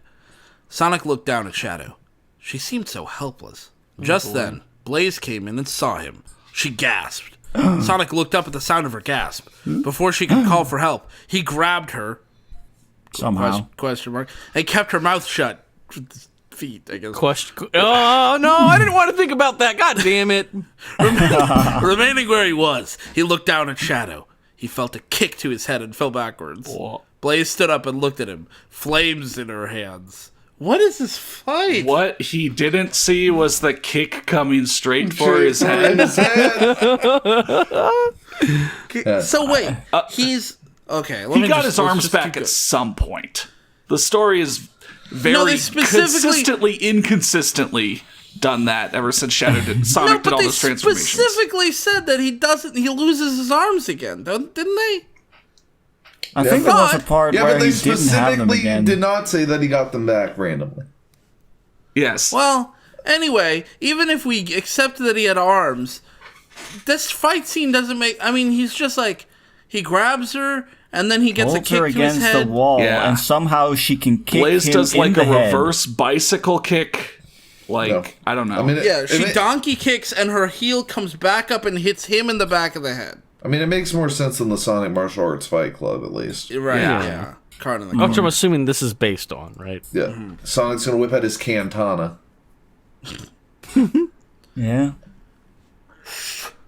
Sonic looked down at Shadow. She seemed so helpless. Just then, Blaze came in and saw him. She gasped. Sonic looked up at the sound of her gasp. Before she could call for help, he grabbed her, Somehow. question mark, and kept her mouth shut. With his feet, I guess. Oh, no, I didn't want to think about that. God damn it. Remaining where he was, he looked down at Shadow. He felt a kick to his head and fell backwards. Blaze stood up and looked at him, flames in her hands. What is this fight? What he didn't see was the kick coming straight for his head. So wait, he's okay. He got his arms back at some point. The story is very they specifically- consistently, inconsistently done that ever since Sonic did all this transformations. specifically said that he loses his arms again, didn't they? I think there was a part Yeah, where but they he didn't have them specifically again. did not say that he got them back randomly. Yes. Well, anyway, even if we accept that he had arms, this fight scene doesn't make. I mean, he's just like he grabs her and then he gets a Holds kick her to his against head. the wall, Yeah. and somehow she can kick Blaze him does in like the a head. reverse bicycle kick. Like, No. I don't know. I mean, Yeah, she donkey kicks and her heel comes back up and hits him in the back of the head. it makes more sense than the Sonic Martial Arts Fight Club, at least. Right? Yeah. Yeah. Card in the Which I'm assuming this is based on, right? Yeah. Sonic's gonna whip out his Cantana. Yeah.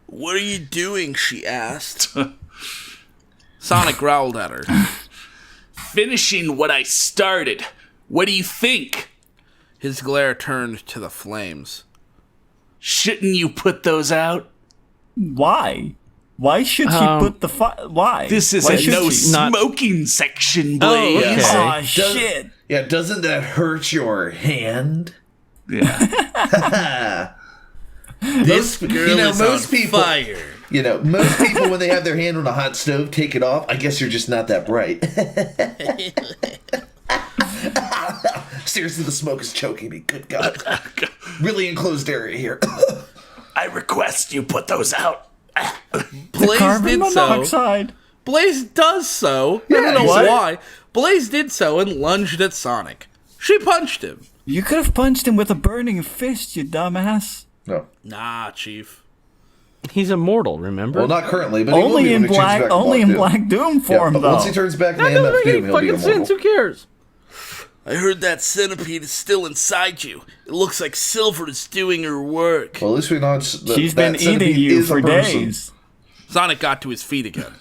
What are you doing? She asked. Sonic growled at her. Finishing what I started. What do you think? His glare turned to the flames. Shouldn't you put those out? Why? Why should she put the why? This is Why a should no she? smoking section, Blaze. okay. Aw, shit. Yeah, doesn't that hurt your hand? Yeah. This girl is most on people, fire. Most people when they have their hand on a hot stove take it off. I guess you're just not that bright. Seriously, the smoke is choking me. Good God. Really enclosed area here. I request you put those out. Blaze Carbon did so. monoxide. Blaze does so. I don't know what? why. Blaze did so and lunged at Sonic. She punched him. You could have punched him with a burning fist, you dumbass. No. Nah, Chief. He's immortal, remember? Well, not currently, but he will Only be when in he changes back to Black Doom. Doom Yeah, form but though. once he turns back to the That doesn't MF make Doom, any he'll be fucking sense. immortal. Who cares? I heard that centipede is still inside you. It looks like Silver is doing her work. Well, at least we know that She's that been centipede eating you is a for person. days. Sonic got to his feet again.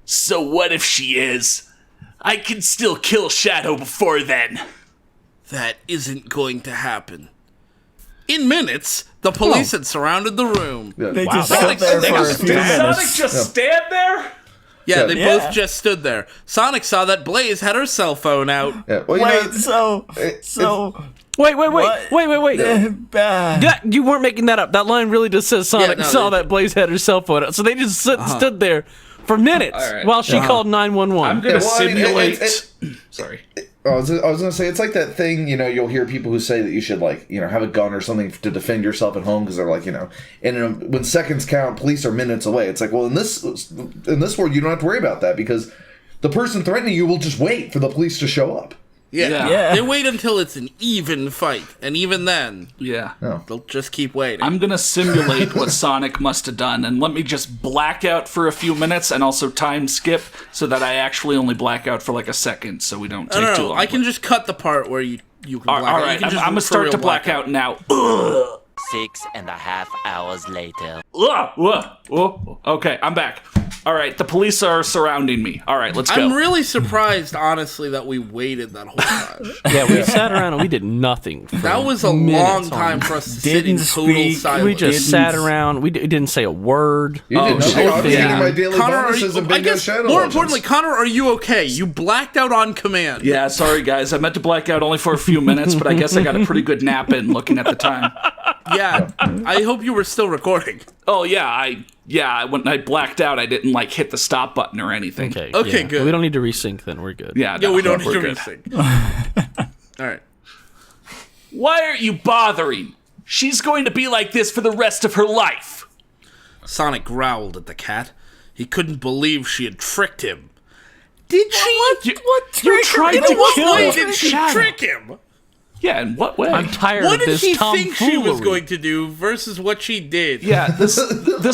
So what if she is? I can still kill Shadow before then. That isn't going to happen. In minutes, the police had surrounded the room. Yeah. They Wow. just stood there for a few Sonic minutes. just stand there? Yeah, they Yeah. both just stood there. Sonic saw that Blaze had her cell phone out. Yeah. Well, you Wait, know, Wait. What? You weren't making that up. That line really just says Sonic Yeah, no, saw they- that Blaze had her cell phone out. So they just stood there for minutes All right. while she called I'm 911. gonna well, I mean, simulate. Sorry. I was gonna say it's like that thing, you'll hear people who say that you should have a gun or something to defend yourself at home because they're like, and when seconds count, police are minutes away. It's like, well, in this world, you don't have to worry about that because the person threatening you will just wait for the police to show up. Yeah. Yeah. They wait until it's an even fight. And even then, Yeah. they'll just keep waiting. I'm gonna simulate what Sonic must have done, and let me just black out for a few minutes, and also time skip so that I actually only black out for like a second, so we don't take I too don't know. long. I can just cut the part where you can black All out. right, You can I'm just gonna for start real to black out now. 6.5 hours later. Okay, I'm back. All right, the police are surrounding me. All right, let's go. I'm really surprised, honestly, that we waited that whole time. Yeah, we sat around and we did nothing. For That was a minutes long on time end. for us to sit in Didn't total speak. silence. We just Didn't- sat around. We didn't say a word. You did nothing. I was yeah. getting my daily Connor, bonuses and I bingo guess, shadow more legends. importantly, Connor, are you okay? You blacked out on command. Yeah, sorry guys. I meant to black out only for a few minutes, but I guess I got a pretty good nap in looking at the time. Yeah. I hope you were still recording. Oh yeah, when I blacked out, I didn't hit the stop button or anything. Okay, good. We don't need to resync then. We're good. Yeah, Yeah, no, we don't need we're to good. resync. All right. Why aren't you bothering? She's going to be like this for the rest of her life. Sonic growled at the cat. He couldn't believe she had tricked him. Did she? You tried In to what kill way her. did she Shadow. trick him? Yeah, in what way? I'm tired What of did this he think she was tomfoolery. going to do versus what she did? Yeah, this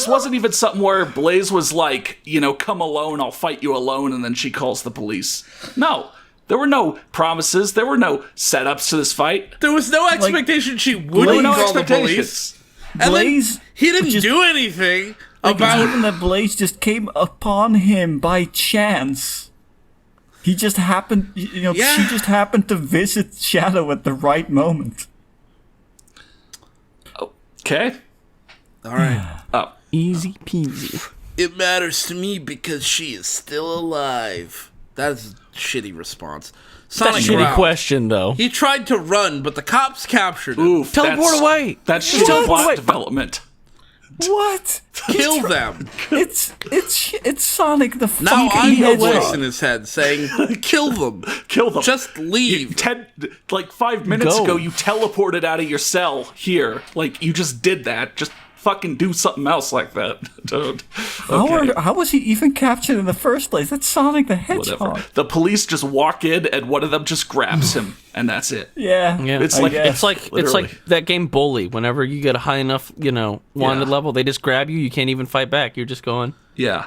wasn't even something where Blaze was like, come alone, I'll fight you alone, and then she calls the police. No, there were no promises, there were no setups to this fight. There was no expectation she There were wouldn't no call the expectations. police. And Blaze then he didn't just- do anything It's about. even that Blaze just came upon him by chance. He just happened, Yeah. she just happened to visit Shadow at the right moment. Okay? All right. Easy peasy. It matters to me because she is still alive. That's a shitty response. Sonic Shitty growled. question though. He tried to run, but the cops captured him. Oof, Teleport that's- away. That's Just just teleport plot away. development. What? Kill them. It's Sonic the Now fucking I know voice Hedgehog. in his head saying, "Kill them. Kill them. Just leave." 5 minutes Go. ago, you teleported out of your cell here. You just did that. Just fucking do something else like that, dude. Okay. How was he even captured in the first place? That's Sonic the Hedgehog. Whatever. The police just walk in, and one of them just grabs him, and that's it. Yeah. Yeah, It's I like- guess. it's Literally. like that game Bully. Whenever you get a high enough, wanted Yeah. level, they just grab you. You can't even fight back. You're just going. Yeah.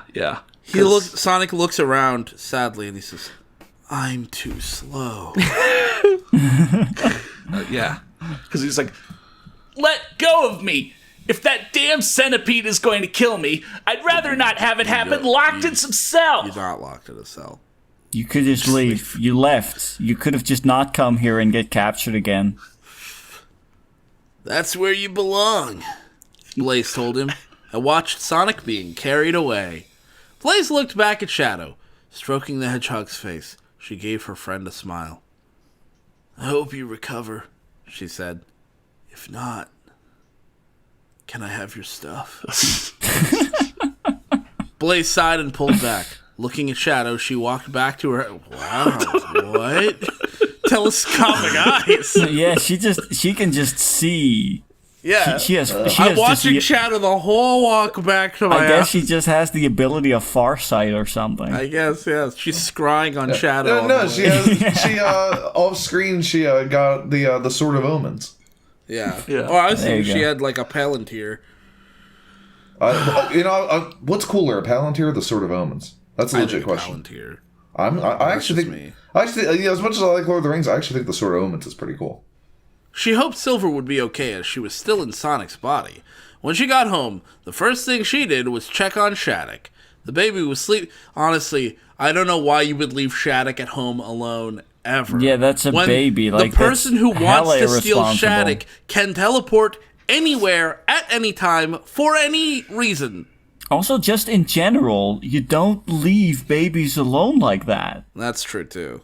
Sonic looks around sadly and he says, "I'm too slow." Yeah. Because he's like, let go of me. If that damn centipede is going to kill me, I'd rather not have it happen locked in some cell. He's not locked in a cell. You could just leave. You left. You could have just not come here and get captured again. That's where you belong, Blaze told him, and watched Sonic being carried away. Blaze looked back at Shadow, stroking the hedgehog's face. She gave her friend a smile. I hope you recover, she said. If not, can I have your stuff? Blaze sighed and pulled back. Looking at Shadow, she walked back to her. Wow, what? Telescopic eyes. Yeah, she can just see. Yeah. She has I'm watching Shadow the whole walk back to my I guess house. she just has the ability of farsight or something. I guess, yes. She's scrying on Shadow. No, she has. She off screen. She got the Sword of Omens. Yeah. Yeah. Oh, I was There you thinking she go. had like a Palantir. What's cooler, a Palantir or the Sword of Omens? That's a legit question. Palantir. I actually just think. me. As much as I like Lord of the Rings, I actually think the Sword of Omens is pretty cool. She hoped Silver would be okay as she was still in Sonic's body. When she got home, the first thing she did was check on Shattuck. The baby was asleep. Honestly, I don't know why you would leave Shattuck at home alone ever. Yeah, that's a When baby. Like, the person that's who wants hella to steal irresponsible. Shattuck can teleport anywhere at any time for any reason. Also, just in general, you don't leave babies alone like that. That's true too.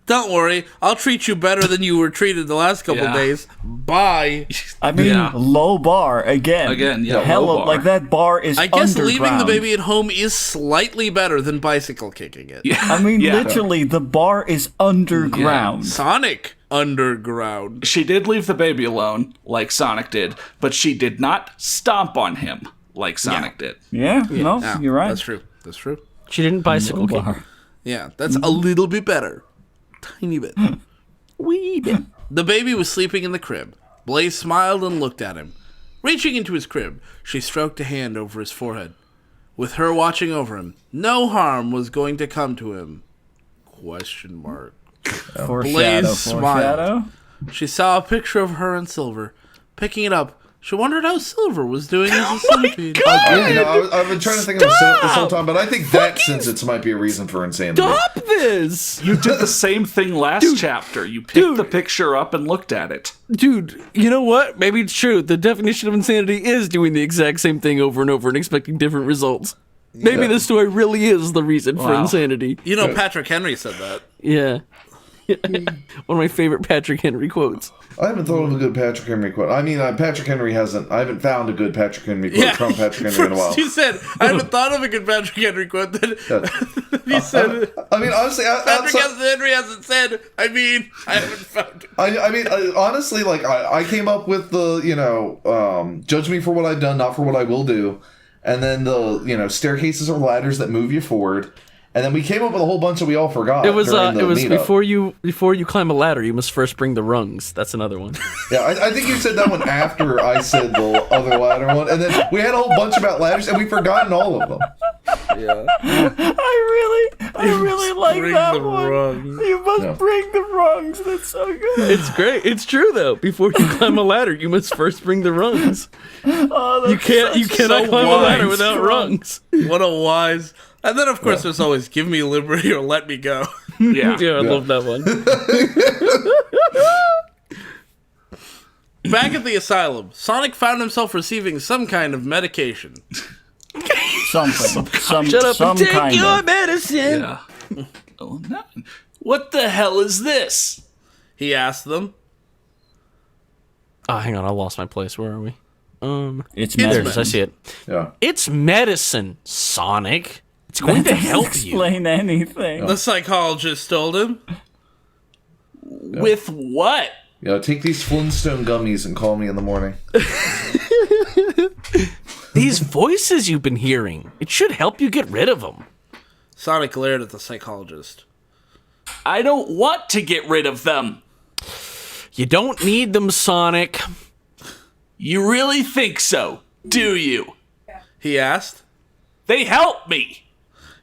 Don't worry, I'll treat you better than you were treated the last couple Yeah. days. Bye. I mean, Yeah. low bar again. Again, yeah, Hella, low bar. like that bar is I guess underground. leaving the baby at home is slightly better than bicycle kicking it. I mean, Yeah. literally, the bar is underground. Sonic Underground. She did leave the baby alone, like Sonic did, but she did not stomp on him like Sonic did. Yeah, no, Yeah, you're right. That's true. That's true. She didn't bicycle kick. Bar. Yeah, that's a little bit better. Tiny bit. Wee bit. The baby was sleeping in the crib. Blaze smiled and looked at him. Reaching into his crib, she stroked a hand over his forehead. With her watching over him, no harm was going to come to him. Question mark. Foreshadow, Blaze foreshadow. She saw a picture of her and Silver. Picking it up, she wondered how Silver was doing as a centipede. I've been trying to think of a setup this whole time, but I think that sentence might be a reason for insanity. Stop this! You did the same thing last chapter. You picked the picture up and looked at it. Dude, you know what? Maybe it's true. The definition of insanity is doing the exact same thing over and over and expecting different results. Maybe the story really is the reason for Wow. insanity. You know, Patrick Henry said that. Yeah. One of my favorite Patrick Henry quotes. I haven't thought of a good Patrick Henry quote. I mean, Patrick Henry hasn't. I haven't found a good Patrick Henry quote from Patrick Henry in a while. He said, I haven't thought of a good Patrick Henry quote. Then he said, I mean, honestly, Patrick Henry hasn't said, I haven't found it. I mean, honestly, like I came up with the judge me for what I've done, not for what I will do, and then the staircases or ladders that move you forward. And then we came up with a whole bunch that we all forgot. It was during the meetup. before you climb a ladder, you must first bring the rungs. That's another one. Yeah, I think you said that one after I said the other ladder one, and then we had a whole bunch about ladders, and we've forgotten all of them. I really like bring that the one. rungs. You must bring the rungs. That's so good. It's great. It's true though. Before you climb a ladder, you must first bring the rungs. Oh, You cannot so climb a ladder wise. without rungs. What a wise. And then, of course, there's always give me liberty or let me go. Yeah. Yeah, I love that one. Back at the asylum, Sonic found himself receiving some kind of medication. something. Shut up some and take kind your of. medicine. Yeah. Oh, no. What the hell is this? He asked them. Oh, hang on, I lost my place. Where are we? It's There it medicine. is. I see it. Yeah. It's medicine, Sonic. It's going to help you. Explain anything. The psychologist told him. With what? Yeah, take these Flintstone gummies and call me in the morning. These voices you've been hearing, it should help you get rid of them. Sonic glared at the psychologist. I don't want to get rid of them. You don't need them, Sonic. You really think so, do you? He asked. They help me.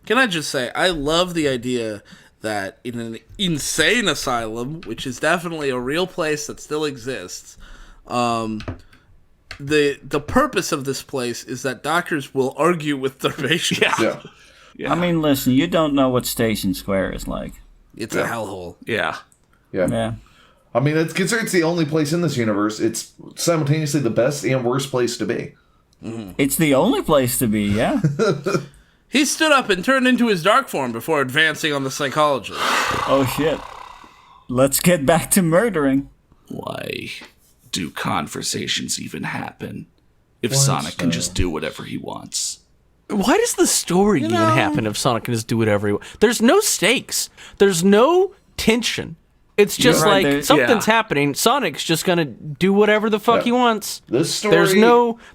Can I just say, I love the idea that in an insane asylum, which is definitely a real place that still exists, the purpose of this place is that doctors will argue with their patients. Yeah. I mean, listen, you don't know what Station Square is like. It's a hellhole. Yeah. Yeah. I mean, it's considered the only place in this universe. It's simultaneously the best and worst place to be. It's the only place to be, yeah. He stood up and turned into his dark form before advancing on the psychologist. Oh, shit. Let's get back to murdering. Why do conversations even happen if Sonic can just do whatever he wants? Why does the story even happen if Sonic can just do whatever he wants? There's no stakes. There's no tension. It's just right, like something's happening. Sonic's just gonna do whatever the fuck he wants. This story...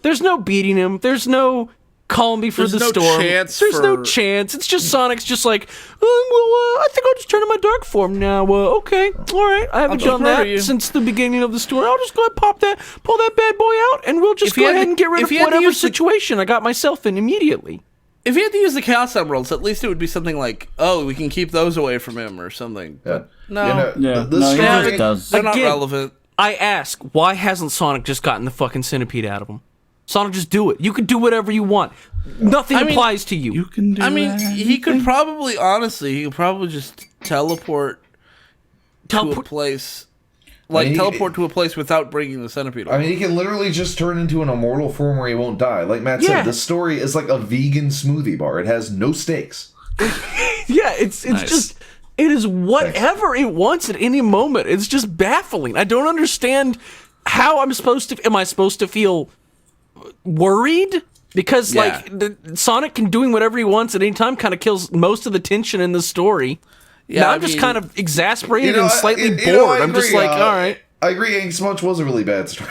There's no beating him. There's no call me for There's the no storm. chance There's no for- chance. It's just Sonic's just like, I think I'll just turn to my dark form now. Okay, all right. I haven't done murder that you. since the beginning of the story. I'll just go ahead and pull that bad boy out, and we'll just If you go had ahead to- and get rid if of you had to whatever use the- situation I got myself in immediately. If he had to use the Chaos Emeralds, at least it would be something like, oh, we can keep those away from him or something. Yeah. But no, Yeah, the no, he story... just does. they're not Again, relevant. I ask, why hasn't Sonic just gotten the fucking centipede out of him? Sonic, just do it. You can do whatever you want. Nothing I mean, applies to you. You can do I mean, that. he could probably, honestly, he could probably just teleport to a place. Like, I mean, teleport to a place without bringing the centipede. I mean, he can literally just turn into an immortal form where he won't die. Like Matt Yeah. said, the story is like a vegan smoothie bar. It has no stakes. Yeah, it's Nice. just it is whatever it wants at any moment. It's just baffling. I don't understand how am I supposed to feel worried? Because Sonic can doing whatever he wants at any time kind of kills most of the tension in the story. Yeah, now I I'm just mean- kind of exasperated You know, and slightly bored. you know, I I'm just agree, like, all right. I agree, Ink Smudge was a really bad story.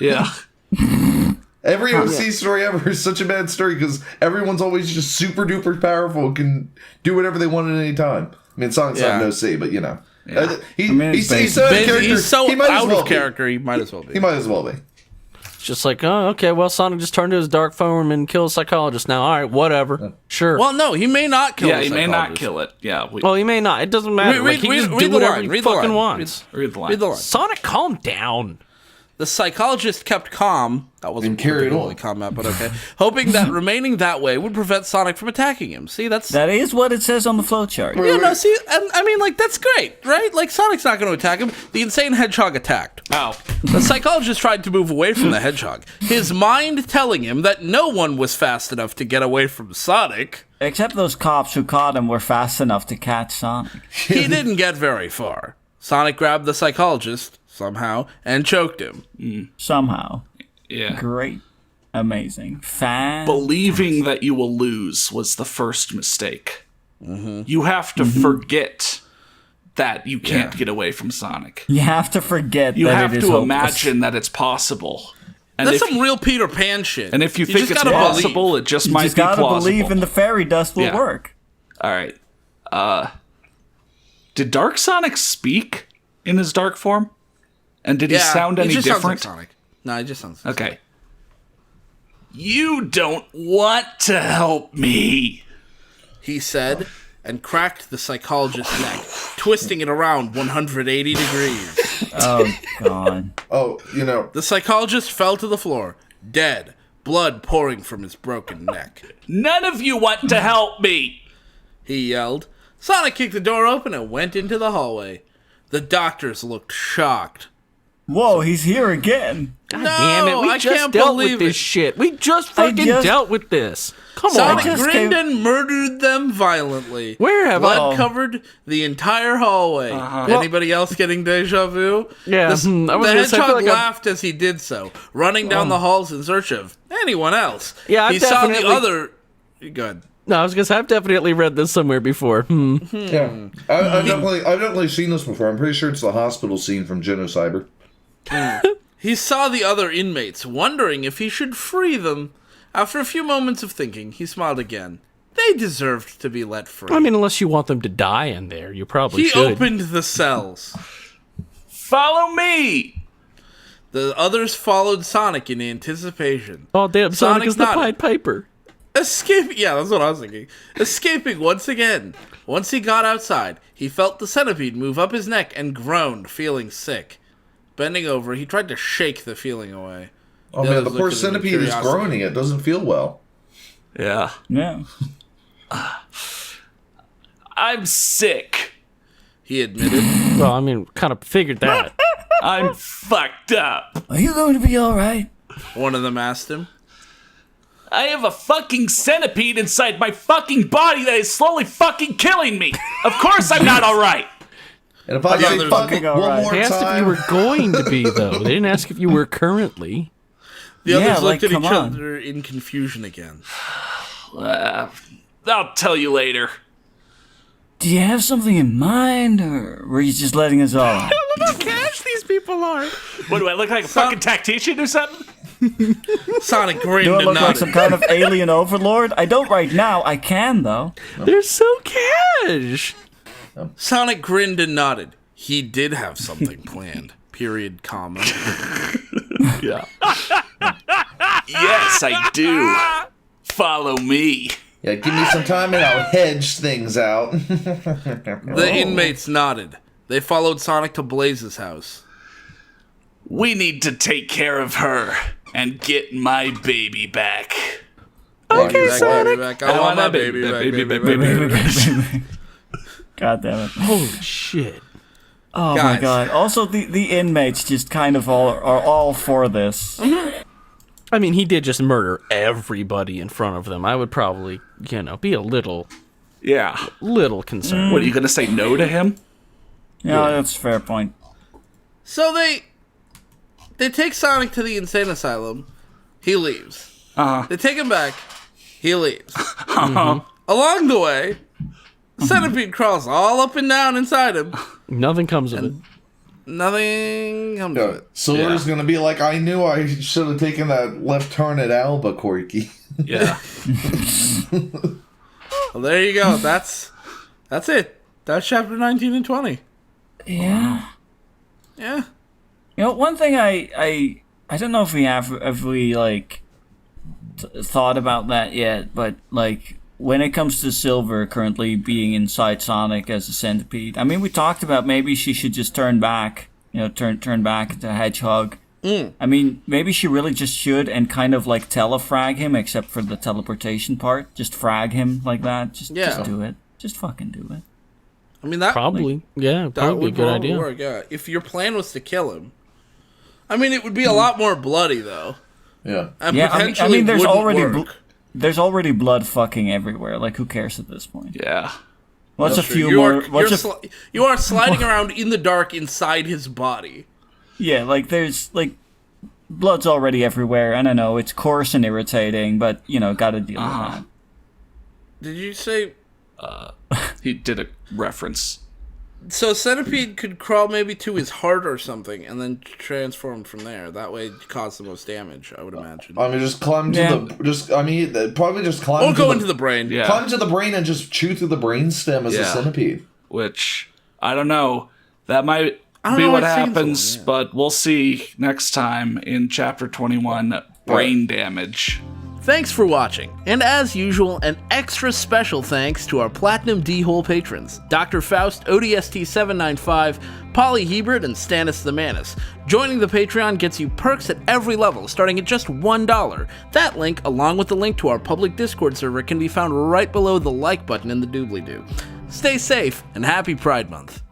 Yeah. Every OC story ever is such a bad story because everyone's always just super duper powerful and can do whatever they want at any time. I mean, Sonic's not an OC, but you know. He's so out of character. He's so he might as out well of be. character, he might as well be. He might as well be. It's just like, oh, okay, well, Sonic just turned to his dark form and killed a psychologist now. All right, whatever. Sure. Well, no, he may not kill Yeah, the he may not psychologist. kill it. Yeah. Well, he may not. It doesn't matter. Read- Like, he can read- just read do the whatever line, he read the fucking line. wants. Read the line. Read the line. Sonic, calm down. The psychologist kept calm. That wasn't And carried particularly on. calm, but okay. Hoping that remaining that way would prevent Sonic from attacking him. See, that's... That is what it says on the flowchart. Yeah, no, see, I mean, like, that's great, right? Like, Sonic's not going to attack him. The insane hedgehog attacked. Ow. The psychologist tried to move away from the hedgehog, his mind telling him that no one was fast enough to get away from Sonic. Except those cops who caught him were fast enough to catch Sonic. He didn't get very far. Sonic grabbed the psychologist, somehow, and choked him. Somehow. Yeah. Great. Amazing. Fan. Believing that you will lose was the first mistake. You have to forget that you can't get away from Sonic. You have to forget You that have it is to hopeless. imagine that it's possible. And That's if, some real Peter Pan shit. and if you think just it's gotta possible, believe. it just You might just be gotta plausible. believe in the fairy dust will Yeah. work. All right. Did Dark Sonic speak in his dark form? And did he sound any just sounds like different? Sonic. No, it just sounds. Okay. You don't want to help me. He said, and cracked the psychologist's neck, twisting it around 180 degrees. Oh, God. Oh, you know, The psychologist fell to the floor, dead, blood pouring from his broken neck. None of you want to help me. He yelled. Sonic kicked the door open and went into the hallway. The doctors looked shocked. Whoa, he's here again. God No, damn it. We I just can't dealt believe with this it. shit. We just fucking just- dealt with this. Come Sonic on. just grinned came- and murdered them violently. Where have Blood I... covered the entire hallway. Anybody else getting deja vu? Yeah, The, I was the gonna say, I feel hedgehog like I've- laughed as he did so, running down the halls in search of anyone else. Yeah, I've he saw the definitely- other. Good. No, I was going to say, I've definitely read this somewhere before. yeah. I've definitely seen this before. I'm pretty sure it's the hospital scene from Genocyber. He saw the other inmates, wondering if he should free them. After a few moments of thinking, he smiled again. They deserved to be let free. I mean, unless you want them to die in there, you probably he should. opened the cells. Follow me. The others followed Sonic in anticipation. Oh, damn, Sonic Sonic is the nodded. Pied Piper. Yeah, that's what I was thinking. Escaping once again. Once he got outside, he felt the centipede move up his neck and groaned, feeling sick. Bending over, he tried to shake the feeling away. Oh man, the others poor look at him in centipede is curiosity. groaning. It doesn't feel well. Yeah. Yeah. I'm sick. He admitted. Well, I mean, kind of figured that. I'm fucked up. Are you going to be all right? One of them asked him. I have a fucking centipede inside my fucking body that is slowly fucking killing me. Of course I'm not all right. And if I say there's fucking all one right. more They asked if time, you were going to be, though. They didn't ask if you were currently. The Yeah, others like, looked at come each on. other in confusion again. I'll tell you later. Do you have something in mind, or were you just letting us all? Look how cash these people are. What, do I look like a fucking tactician or something? Sonic grinned Do I and look like nodded. some kind of alien overlord? I don't right now. I can, though. They're so cash. Sonic grinned and nodded. He did have something planned. Period, comma. Yeah. Yes, I do. Follow me. yeah, give me some time and I'll hedge things out. The inmates nodded. They followed Sonic to Blaze's house. We need to take care of her and get my baby back. Okay, Sonic. Back. I want my baby back. God damn it. Holy shit. Oh Guys. my god. Also, the inmates just kind of are all for this. I mean, he did just murder everybody in front of them. I would probably, be a little Yeah. concerned. What, are you going to say no to him? Yeah, that's a fair point. So they take Sonic to the insane asylum. He leaves. They take him back. He leaves. Along the way, Centipede crawls all up and down inside him. Nothing comes of it. Nothing comes of it. Silver's gonna be like, I knew I should have taken that left turn at Albuquerque. Yeah. Well, there you go. That's it. That's chapter 19 and 20. Yeah. Yeah. One thing I don't know if we like thought about that yet, but like when it comes to Silver currently being inside Sonic as a centipede, I mean, we talked about maybe she should just turn back, turn back to Hedgehog. I mean, maybe she really just should and kind of like telefrag him, except for the teleportation part. Just frag him like that. Just do it. Just fucking do it. I mean, that Probably. that Probably would a good probably idea. work, yeah. If your plan was to kill him. I mean, it would be a lot more bloody, though. Yeah. And Yeah, potentially I mean, there's wouldn't already work. there's already blood fucking everywhere. Like, who cares at this point? Yeah. What's a few You more? are, you are sliding around in the dark inside his body. Yeah, like there's like blood's already everywhere, and I know it's coarse and irritating, but gotta deal with that. Did you say... He did a reference. So Centipede could crawl maybe to his heart or something, and then transform from there. That way, it cause the most damage, I would imagine. I mean, just climb to probably just climb Or to go into the brain. Yeah. climb to the brain and just chew through the brain stem as a Yeah. centipede. Which, I don't know. That might I don't be know, what it seems happens, one, yeah. but we'll see next time in Chapter 21, Brain Damage. Thanks for watching, and as usual, an extra special thanks to our Platinum D-Hole patrons, Dr. Faust, ODST795, Polly Hebert, and Stannis the Manus. Joining the Patreon gets you perks at every level, starting at just $1. That link, along with the link to our public Discord server, can be found right below the like button in the doobly-doo. Stay safe, and happy Pride Month.